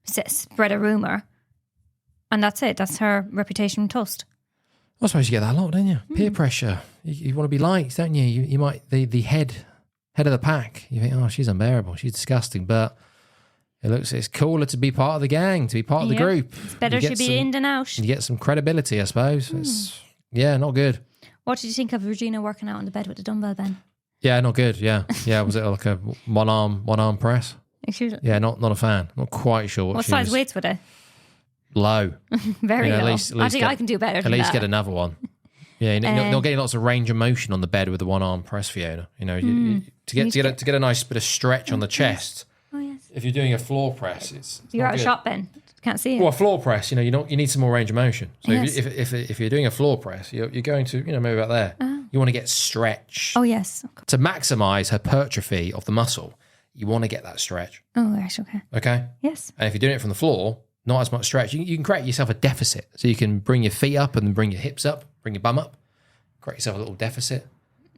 spread a rumour, and that's it. That's her reputation toast. I suppose you get that a lot, don't you? Peer pressure. You want to be liked, don't you? You might... The head of the pack. You think, she's unbearable. She's disgusting, but... It's cooler to be part of the gang, to be part of the group. It's better to be in than out. You get some credibility, I suppose. It's not good. What did you think of Regina working out on the bed with the dumbbell, Ben? Yeah, not good. Yeah. Was it like a one arm press? Yeah, not a fan. Not quite sure what size weights were they? Low. Very low. At least I think I can do better than that. At least get another one. Yeah, you're not getting lots of range of motion on the bed with the one arm press, Fiona. To get a nice bit of stretch on the chest. Oh yes. If you're doing a floor press, it's you're out of shot, Ben. Can't see it. Well, a floor press, you need some more range of motion. So if you're doing a floor press, you're going to maybe about there. You want to get stretch. Oh yes. To maximise hypertrophy of the muscle, you want to get that stretch. Oh gosh, okay. Okay. Yes. And if you're doing it from the floor, not as much stretch. You can create yourself a deficit. So you can bring your feet up and then bring your hips up, bring your bum up, create yourself a little deficit.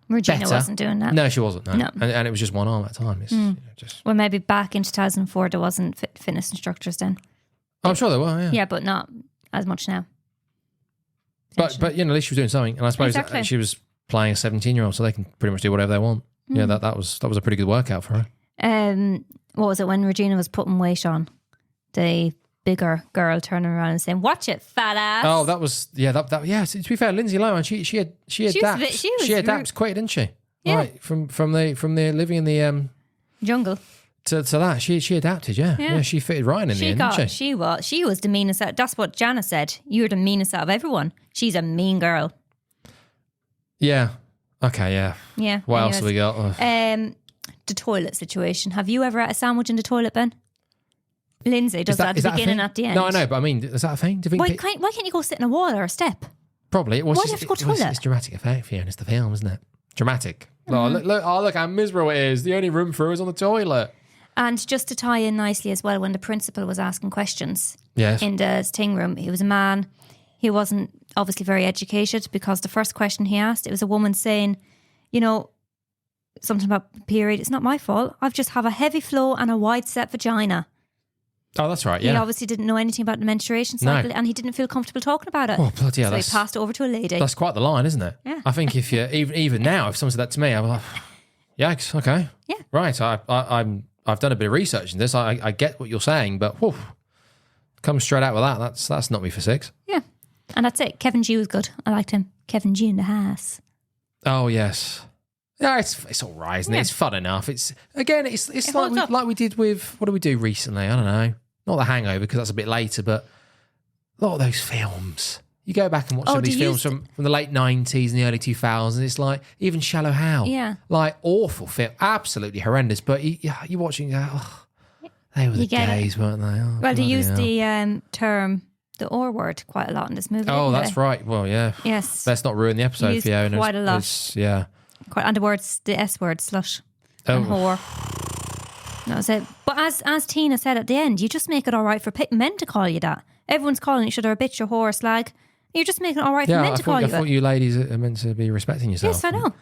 Regina wasn't doing that. No, she wasn't. No. And it was just one arm at a time. It's Well, maybe back in 2004 there wasn't fitness instructors then. I'm sure there were. Yeah. Yeah, but not as much now. But at least she was doing something, and I suppose she was playing a 17-year-old, so they can pretty much do whatever they want. Yeah, that was a pretty good workout for her. What was it when Regina was putting weight on? The bigger girl turning around and saying, "Watch it, fat ass." Oh, that was that. Yeah, to be fair, Lindsay Lohan, she adapts quick, didn't she? Yeah. Right, from the living in the jungle to that, she adapted. Yeah, she fitted right in the end, didn't she? She was the meanest. That's what Jana said. You're the meanest out of everyone. She's a mean girl. Yeah. Okay. Yeah. Yeah. What else have we got? The toilet situation. Have you ever had a sandwich in the toilet, Ben? Lindsay does that at the beginning and at the end. No, I know, but I mean, is that a thing? Do you think why can't you go sit in a wall or a step? Probably. Why do you have to go to the toilet? It's dramatic effect, Fiona. It's the film, isn't it? Dramatic. Look how miserable it is. The only room for her is on the toilet. And just to tie in nicely as well, when the principal was asking questions in the sting room, he was a man. He wasn't obviously very educated because the first question he asked, it was a woman saying, something about period. It's not my fault. I just have a heavy flow and a wide set vagina. Oh, that's right, yeah. He obviously didn't know anything about the menstruation cycle and he didn't feel comfortable talking about it. Oh, bloody hell. So he passed it over to a lady. That's quite the line, isn't it? Yeah. I think if you, even now, if someone said that to me, I'm like, yikes, okay. Yeah. Right, I've done a bit of research in this. I get what you're saying, but come straight out with that. That's not me for six. Yeah. And that's it. Kevin G was good. I liked him. Kevin G in the house. Oh, yes. Yeah, it's all right, isn't it? It's fun enough. It's like we did with, what did we do recently? I don't know. Not The Hangover, because that's a bit later, but a lot of those films. You go back and watch some of these films from the late 90s and the early 2000s. It's like, even Shallow Hal. Yeah. Like, awful film. Absolutely horrendous. But you're watching, you go, oh, they were the gays, weren't they? Oh, well, they used the term, the R word, quite a lot in this movie. Oh, that's right. Well, yeah. Yes. Let's not ruin the episode, Used Fiona. quite a lot. Yeah. And the S word, slush and whore. That was it. But as Tina said at the end, you just make it all right for men to call you that. Everyone's calling each other a bitch, a whore, a slag. You're just making it all right for men to call you that. I thought you ladies are meant to be respecting yourself. Yes, I know.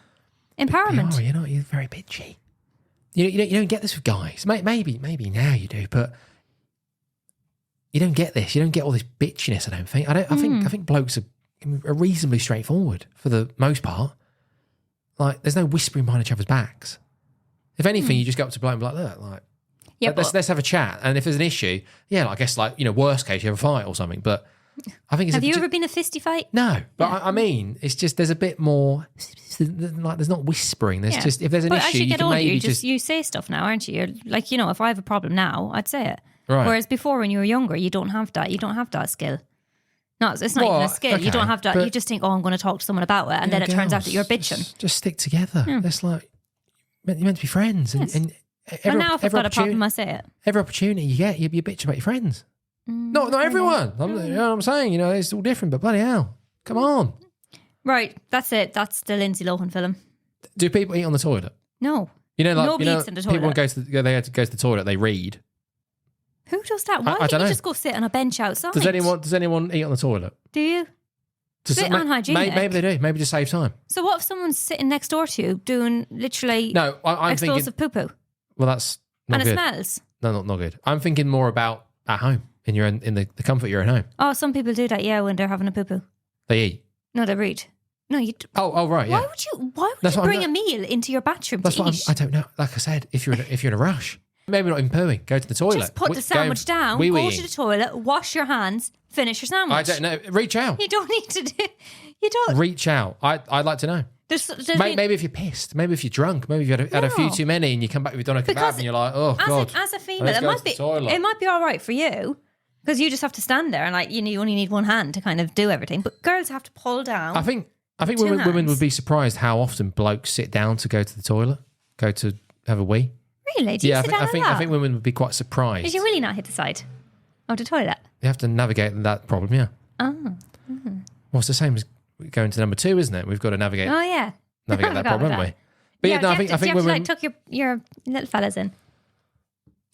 Empowerment. You're not. You're very bitchy. You don't get this with guys. Maybe now you do, but you don't get this. You don't get all this bitchiness. I don't think. I think blokes are reasonably straightforward for the most part. Like, there's no whispering behind each other's backs. If anything, you just go up to a bloke and be like, look, like, let's have a chat. And if there's an issue, I guess, like, worst case, you have a fight or something. But I think have you ever been a fisty fight? No, but I mean, it's just there's a bit more. Like, there's not whispering. There's just, if there's an issue, you can maybe just you say stuff now, aren't you? You're like, if I have a problem now, I'd say it. Right. Whereas before, when you were younger, you don't have that. You don't have that skill. No, it's not even a skill. Okay, you don't have that. You just think, I'm going to talk to someone about it, and then it turns out that you're bitching. Just stick together. That's like, you're meant to be friends. Yes. And now if I've got a problem, I say it. Every opportunity you get, you bitch about your friends. Not everyone. You know what I'm saying? It's all different, but bloody hell. Come on. Right, that's it. That's the Lindsay Lohan film. Do people eat on the toilet? No. Nobody eats in the toilet. People go to the toilet, they read. Who does that? Why don't you just go sit on a bench outside? Does anyone eat on the toilet? Do you? Bit unhygienic. Maybe they do. Maybe just save time. So what if someone's sitting next door to you doing literally I'm explosive poo-poo? Well, that's not good. And it smells? No, not good. I'm thinking more about at home, in the comfort of your own home. Oh, some people do that, when they're having a poo-poo. They eat? No, they read. No, you... Oh, right, yeah. Why would you bring a meal into your bathroom to eat? I don't know. Like I said, if you're in a rush. Maybe not even pooing. Go to the toilet. Just put the sandwich down, go to the toilet, wash your hands, finish your sandwich. I don't know. Reach out. You don't need to do... You don't... Reach out. I'd like to know. Maybe if you're pissed. Maybe if you're drunk. Maybe if you had a few too many and you come back with doner kebab and you're like, oh, God. As a female, it might be all right for you because you just have to stand there and you only need one hand to kind of do everything. But girls have to pull down. I think women would be surprised how often blokes sit down to go to the toilet, go to have a wee. Really? Do you sit down a lot? I think women would be quite surprised. Did you really not hit the side of the toilet? You have to navigate that problem, yeah. Oh. Well, it's the same as going to number 2, isn't it? We've got to navigate. Oh, yeah. Navigate that problem, haven't we? But I think women tuck your little fellas in.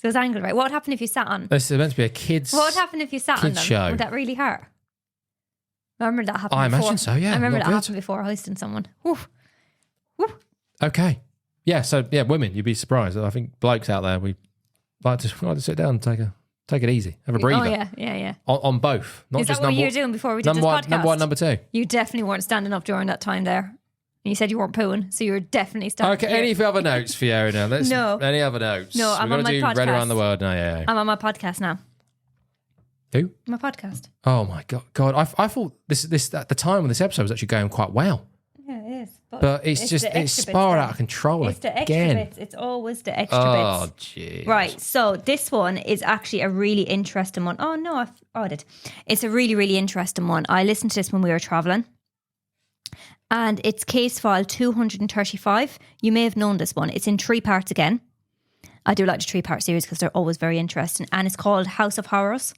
So it's angled right. What would happen if you sat on? This is meant to be a kids. What would happen if you sat on them? Show. Would that really hurt? I remember that happened. I before. imagine so. Yeah. I remember that happened before hoisting someone. Oof. Okay. Yeah. So women, you'd be surprised. I think blokes out there, we like to sit down and take it easy, have a breather. Oh yeah. On both, not is just that what you were doing before we did this podcast? Number 1, number 2. You definitely weren't standing up during that time there. And you said you weren't pooing, so you were definitely standing. Okay. Any other notes, Fiona? No. Any other notes? No. I'm on my podcast. Read around the world now. Yeah. I'm on my podcast now. Who? My podcast. Oh my God! I thought this at the time when this episode was actually going quite well. Yeah, it is. But it's spiraled out of control it's the extra again. Bits. It's always the extra bits. Oh, jeez. Right. So this one is actually a really interesting one. Oh no, I did. It's a really, really interesting one. I listened to this when we were traveling. And it's case file 235. You may have known this one. It's in 3 parts again. I do like the 3-part series because they're always very interesting. And it's called House of Horrors.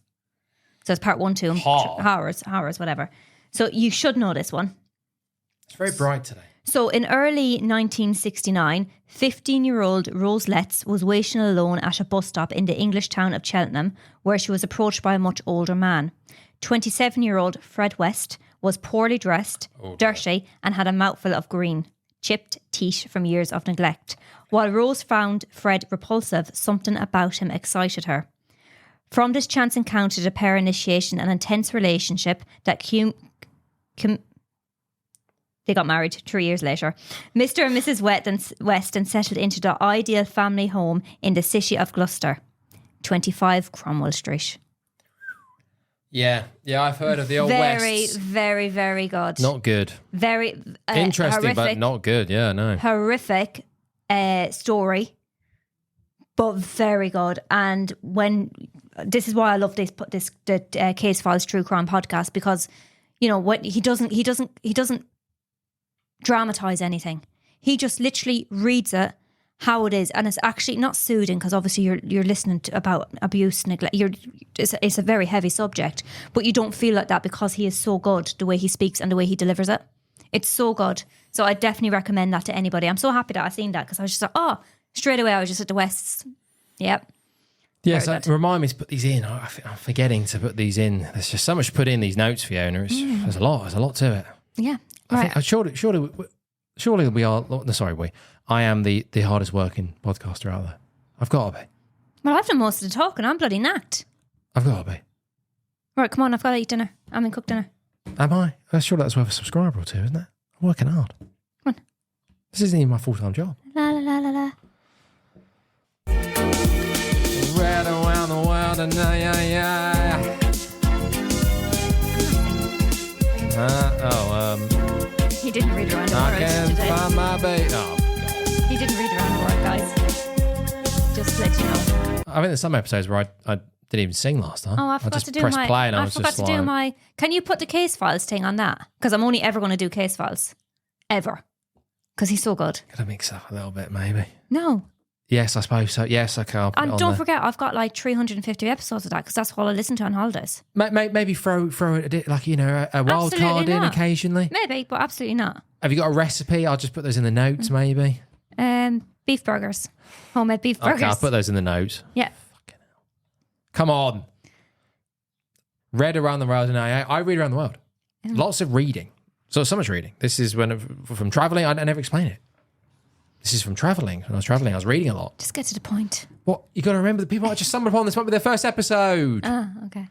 So it's part 1, 2, and horrors, whatever. So you should know this one. It's very bright today. So in early 1969, 15-year-old Rose Letts was waiting alone at a bus stop in the English town of Cheltenham, where she was approached by a much older man. 27-year-old Fred West was poorly dressed, dirty, and had a mouthful of green, chipped teeth from years of neglect. While Rose found Fred repulsive, something about him excited her. From this chance encounter, the pair initiated an intense relationship that they got married 3 years later. Mr. and Mrs. West and settled into the ideal family home in the city of Gloucester, 25 Cromwell Street. Yeah, I've heard of the old West. Very, very good. Not good. Very interesting, horrific, but not good. Yeah, no. Horrific story, but very good. And this is why I love the Case Files True Crime podcast, because you know, what he doesn't dramatize anything. He just literally reads it how it is, and it's actually not soothing because obviously you're listening to about abuse, neglect. It's a very heavy subject, but you don't feel like that because he is so good the way he speaks and the way he delivers it. It's so good. So I definitely recommend that to anybody. I'm so happy that I've seen that because I was just like, straight away I was just at the Wests. Yep. Yes, remind me to put these in. I'm forgetting to put these in. There's just so much to put in these notes, Fiona. There's a lot. There's a lot to it. Yeah. I think surely we are. No, sorry, I am the hardest working podcaster out there. I've got to be. Well, I've done most of the talking. I'm bloody knacked. I've got to be. Right, come on. I've got to eat dinner. I'm in cook dinner. Am I? Surely that's worth a subscriber or two, isn't it? I'm working hard. Come on. This isn't even my full-time job. La la la la la. Right around the world and He didn't read around the world I can today. find my baby. Oh, God. He didn't read around the world, guys. Just to let you know. I think there's some episodes where I didn't even sing last time. Oh, I forgot to do pressed my. play and I I was forgot just to do my. Can you put the case files thing on that? Because I'm only ever going to do case files, ever. Because he's so good. Could I mix up a little bit, maybe? No. Yes, I suppose so. Yes, okay. I'll put it And on don't there. forget, I've got like 350 episodes of that because that's all I listen to on holidays. Maybe throw it like, you know, a wild Absolutely card in not. occasionally. Maybe, but absolutely not. Have you got a recipe? I'll just put those in the notes, maybe. Beef burgers, homemade beef burgers. Okay, I'll put those in the notes. Yeah. Come on. Read around the world, and I read around the world. Lots of reading. So much reading. This is from traveling. I never explain it. This is from traveling. When I was traveling, I was reading a lot. Just get to the point. What? You got to remember that people might just stumble upon this might be their first episode. Okay.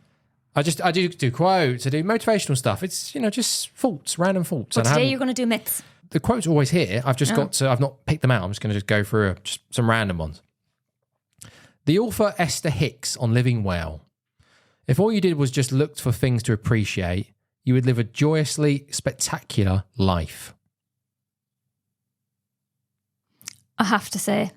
I do quotes. I do motivational stuff. It's, you know, just thoughts, random thoughts. But today you're going to do myths. The quotes are always here. I've just I've not picked them out. I'm just going to go through just some random ones. The author Esther Hicks on living well. If all you did was just look for things to appreciate, you would live a joyously spectacular life. I have to say,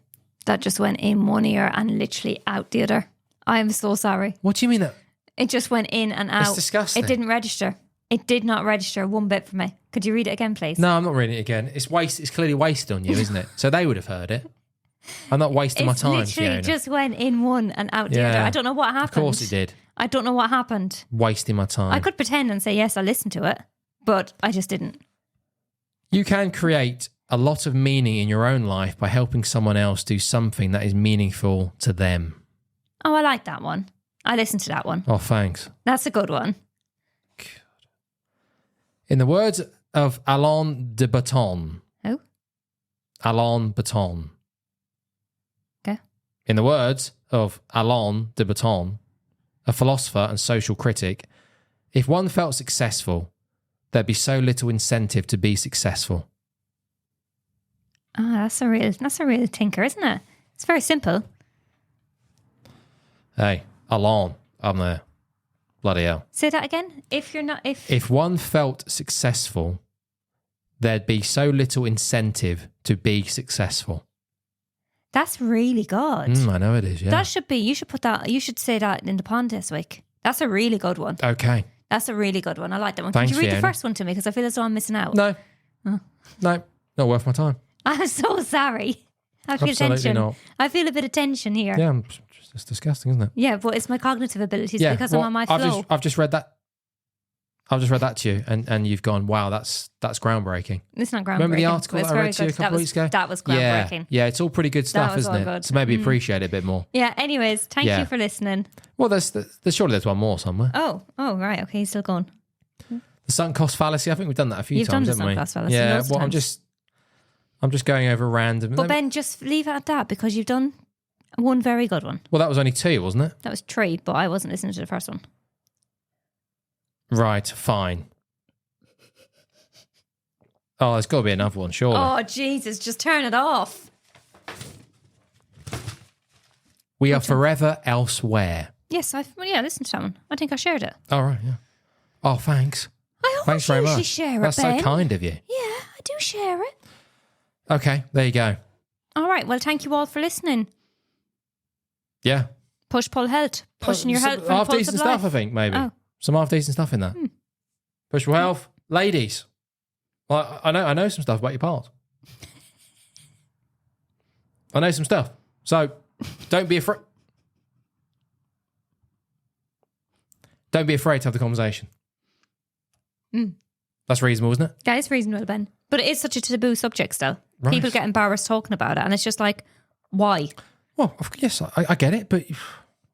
that just went in one ear and literally out the other. I am so sorry. What do you mean that? It just went in and out. It's disgusting. It didn't register. It did not register one bit for me. Could you read it again, please? No, I'm not reading it again. It's clearly wasted on you, isn't it? So they would have heard it. I'm not wasting my time, literally Fiona. just went in one and out the other. I don't know what happened. Of course it did. I don't know what happened. Wasting my time. I could pretend and say, yes, I listened to it, but I just didn't. You can create a lot of meaning in your own life by helping someone else do something that is meaningful to them. Oh, I like that one. I listened to that one. Oh, thanks. That's a good one. In the words of Alain de Botton. Who? Alain Botton. Okay. In the words of Alain de Botton, a philosopher and social critic, if one felt successful, there'd be so little incentive to be successful. Ah, that's a real thinker, isn't it? It's very simple. Hey, Alain, I'm there. Bloody hell. Say that again. If one felt successful, there'd be so little incentive to be successful. That's really good. I know it is, yeah. That should be, you should say that in the pond this week. That's a really good one. Okay. That's a really good one. I like that one. Thanks, Could you read Fiona. the first one to me? Because I feel as though I'm missing out. No. No, not worth my time. I'm so sorry. I feel Absolutely tension. not. I feel a bit of tension here. Yeah, it's disgusting, isn't it? Yeah, but it's my cognitive abilities because I'm on my I've flow. just read that. I've just read that to you, and you've gone, wow, that's groundbreaking. It's not groundbreaking. Remember the article but it's that I very read to you a good. couple of weeks ago? That was groundbreaking. Yeah, it's all pretty good stuff, was isn't all it? good. So maybe appreciate it a bit more. Yeah, anyways, thank you for listening. Well, there's surely there's one more somewhere. Oh, right. Okay, he's still going. The sunk cost fallacy. I think we've done that a few You've times, done the haven't we? sunk cost fallacy Yeah. loads of Well, times. I'm just going over random. But Ben, just leave it at that because you've done one very good one. Well, that was only 2, wasn't it? That was 3, but I wasn't listening to the first one. Right. Fine. Oh, there's got to be another one, surely. Oh, Jesus, just turn it off. We are forever elsewhere. Yes, listened to that one. I think I shared it. All right. Yeah. Oh, thanks. I Thanks very usually much. share it, That's Ben. so kind of you. Yeah, I do share it. Okay, there you go. All right, well, thank you all for listening. Yeah. Push, pull, health. Pushing your health from half pulse decent of stuff, life. I think, maybe. Oh. Some half decent stuff in that. Pushable health, ladies. Well, I know some stuff about your parts. I know some stuff. So don't be afraid. Don't be afraid to have the conversation. That's reasonable, isn't it? That is reasonable, Ben. But it is such a taboo subject still. Right. People get embarrassed talking about it, and it's just like, why? Well, yes, I get it, but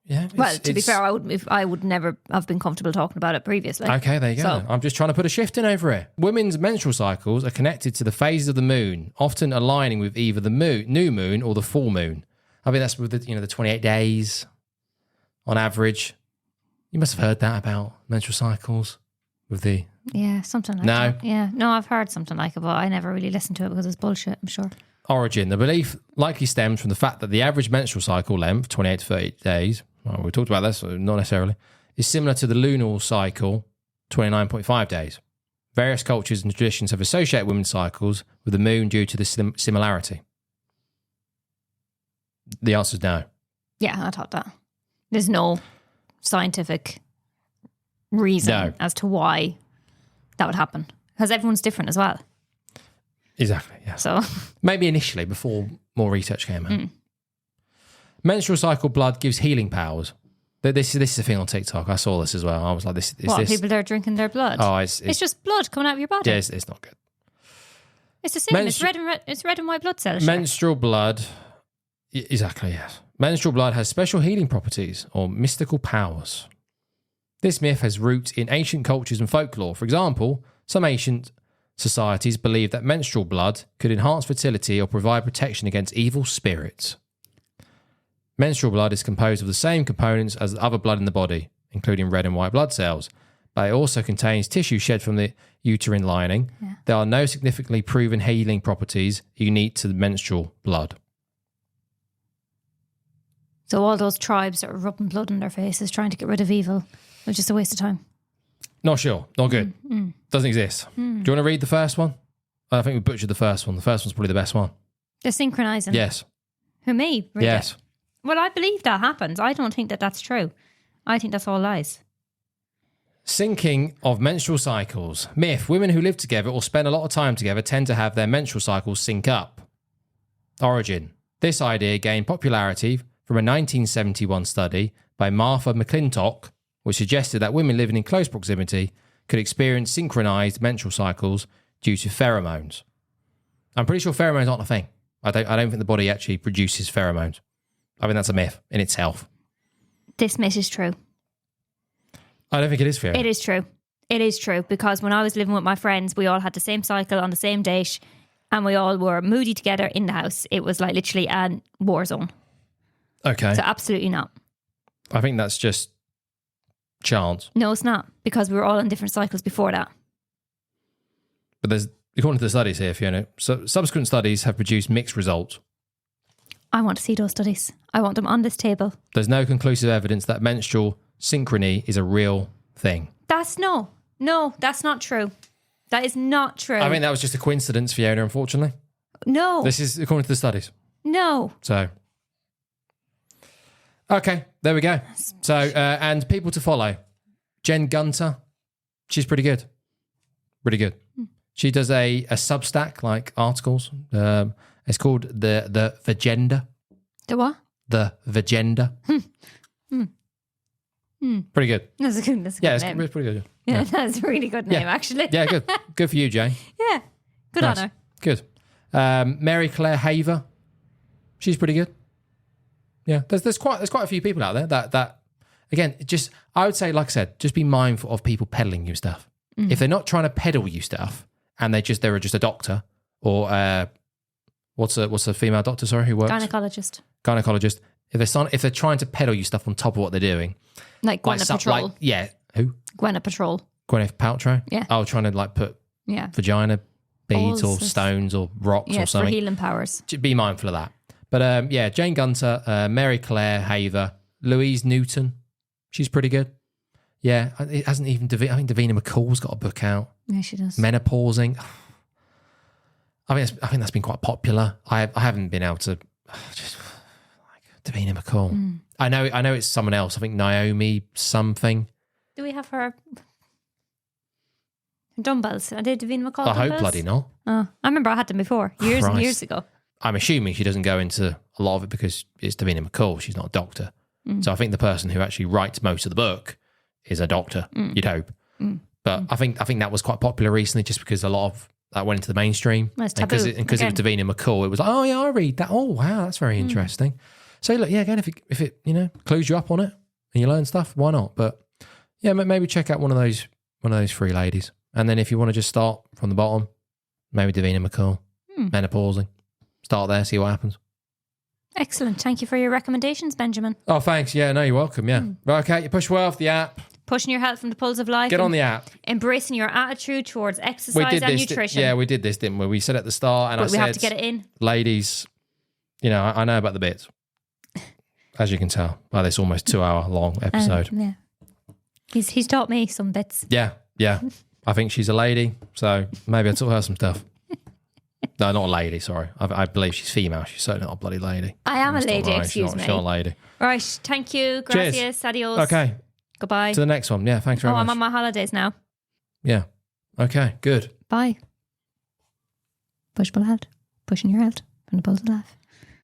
yeah. Well, to be fair, I would never have been comfortable talking about it previously. Okay, there you go. So- I'm just trying to put a shift in over here. Women's menstrual cycles are connected to the phases of the moon, often aligning with either the new moon or the full moon. I mean, that's with the 28 days on average. You must have heard that about menstrual cycles with the... Yeah, something like that. Yeah, no, I've heard something like it, but I never really listened to it because it's bullshit, I'm sure. Origin. The belief likely stems from the fact that the average menstrual cycle length, 28 to 30 days, well, we talked about this, so not necessarily, is similar to the lunar cycle, 29.5 days. Various cultures and traditions have associated women's cycles with the moon due to this similarity. The answer is no. Yeah, I thought that. There's no scientific reason as to why that would happen. Because everyone's different as well. Exactly, yes. So maybe initially, before more research came out. Menstrual cycle blood gives healing powers. This is a thing on TikTok. I saw this as well. I was like, this is this... people that are drinking their blood? Oh, it's just blood coming out of your body. Yeah, it's not good. It's the same. It's red and white blood cells. Menstrual blood... Exactly, yes. Menstrual blood has special healing properties or mystical powers. This myth has roots in ancient cultures and folklore. For example, some ancient societies believed that menstrual blood could enhance fertility or provide protection against evil spirits. Menstrual blood is composed of the same components as other blood in the body, including red and white blood cells, but it also contains tissue shed from the uterine lining. Yeah. There are no significantly proven healing properties unique to the menstrual blood. So all those tribes that are rubbing blood on their faces trying to get rid of evil was just a waste of time. Not sure. Not good. Doesn't exist. Do you want to read the first one? I think we butchered the first one. The first one's probably the best one. They're synchronizing. Yes. Who, me? Read yes. It? Well, I believe that happens. I don't think that that's true. I think that's all lies. Syncing of menstrual cycles. Myth. Women who live together or spend a lot of time together tend to have their menstrual cycles sync up. Origin. This idea gained popularity from a 1971 study by Martha McClintock, which suggested that women living in close proximity could experience synchronized menstrual cycles due to pheromones. I'm pretty sure pheromones aren't a thing. I don't think the body actually produces pheromones. I mean, that's a myth in itself. This myth is true. I don't think it is fair. It is true. It is true because when I was living with my friends, we all had the same cycle on the same date and we all were moody together in the house. It was like literally a war zone. Okay. So absolutely not. I think that's just chance. No, it's not because we were all in different cycles before that. But there's, according to the studies here, Fiona, so subsequent studies have produced mixed results. I want to see those studies. I want them on this table. There's no conclusive evidence that menstrual synchrony is a real thing. That's not true. That is not true. I mean, that was just a coincidence, Fiona, unfortunately. No. This is according to the studies. No. So, okay, there we go. So, and people to follow. Jen Gunter, she's pretty good. Pretty good. She does a Substack, like articles. It's called the Vagenda. The what? The Vagenda. Pretty good. That's a good name. It's pretty good. Yeah, that's a really good name, actually. Yeah, good. Good for you, Jane. Yeah, good Nice. on her. Good. Mary Claire Haver, she's pretty good. Yeah, there's quite a few people out there that again, just I would say, like I said, just be mindful of people peddling you stuff. If they're not trying to peddle you stuff, and they're just a doctor or what's a female doctor? Sorry, who works gynecologist. If they're trying to peddle you stuff on top of what they're doing, like Gwyneth Patrol. Who? Gwyneth Patrol. Gwyneth Paltrow. Yeah. Oh, trying to like put vagina beads or stones or rocks or something. For healing powers. Be mindful of that. But Jane Gunter, Mary Claire Haver, Louise Newton, she's pretty good. Yeah, it hasn't even. I think Davina McCall's got a book out. Yeah, she does. Menopausing. I think that's been quite popular. I haven't been able to. Just like Davina McCall. I know it's someone else. I think Naomi something. Do we have her? Dumbbells. Are they Davina McCall I dumbbells? hope bloody not. Oh, I remember I had them before, years and Christ. years ago. I'm assuming she doesn't go into a lot of it because it's Davina McCall. She's not a doctor. So I think the person who actually writes most of the book is a doctor, you'd hope. But I think that was quite popular recently just because a lot of that went into the mainstream. Well, it's And because taboo, it was Davina McCall, it was like, oh yeah, I read that. Oh wow, that's very interesting. So look, yeah, again, if it clues you up on it and you learn stuff, why not? But yeah, maybe check out one of those free ladies. And then if you want to just start from the bottom, maybe Davina McCall, menopausing. Start there, see what happens. Excellent. Thank you for your recommendations, Benjamin. Oh, thanks. Yeah, no, you're welcome. Yeah. Right, okay, you push well off the app. Pushing your health from the pulse of life. Get on the app. Embracing your attitude towards exercise and nutrition. Yeah, we did this, didn't we? We said at the start, and but I we said, have to get it in. Ladies, I know about the bits, as you can tell by this almost 2 hour long episode. Yeah, he's taught me some bits. Yeah. I think she's a lady, so maybe I taught her some stuff. No, not a lady, sorry. I believe she's female. She's certainly not a bloody lady. I am a That's not lady, right. excuse me. She's not a lady. Right, thank you. Gracias, adios. Okay, Goodbye. to the next one. Yeah, thanks very much. I'm on my holidays now. Yeah. Okay, good. Bye. Push pull out. Pushing your health from the pulse of life.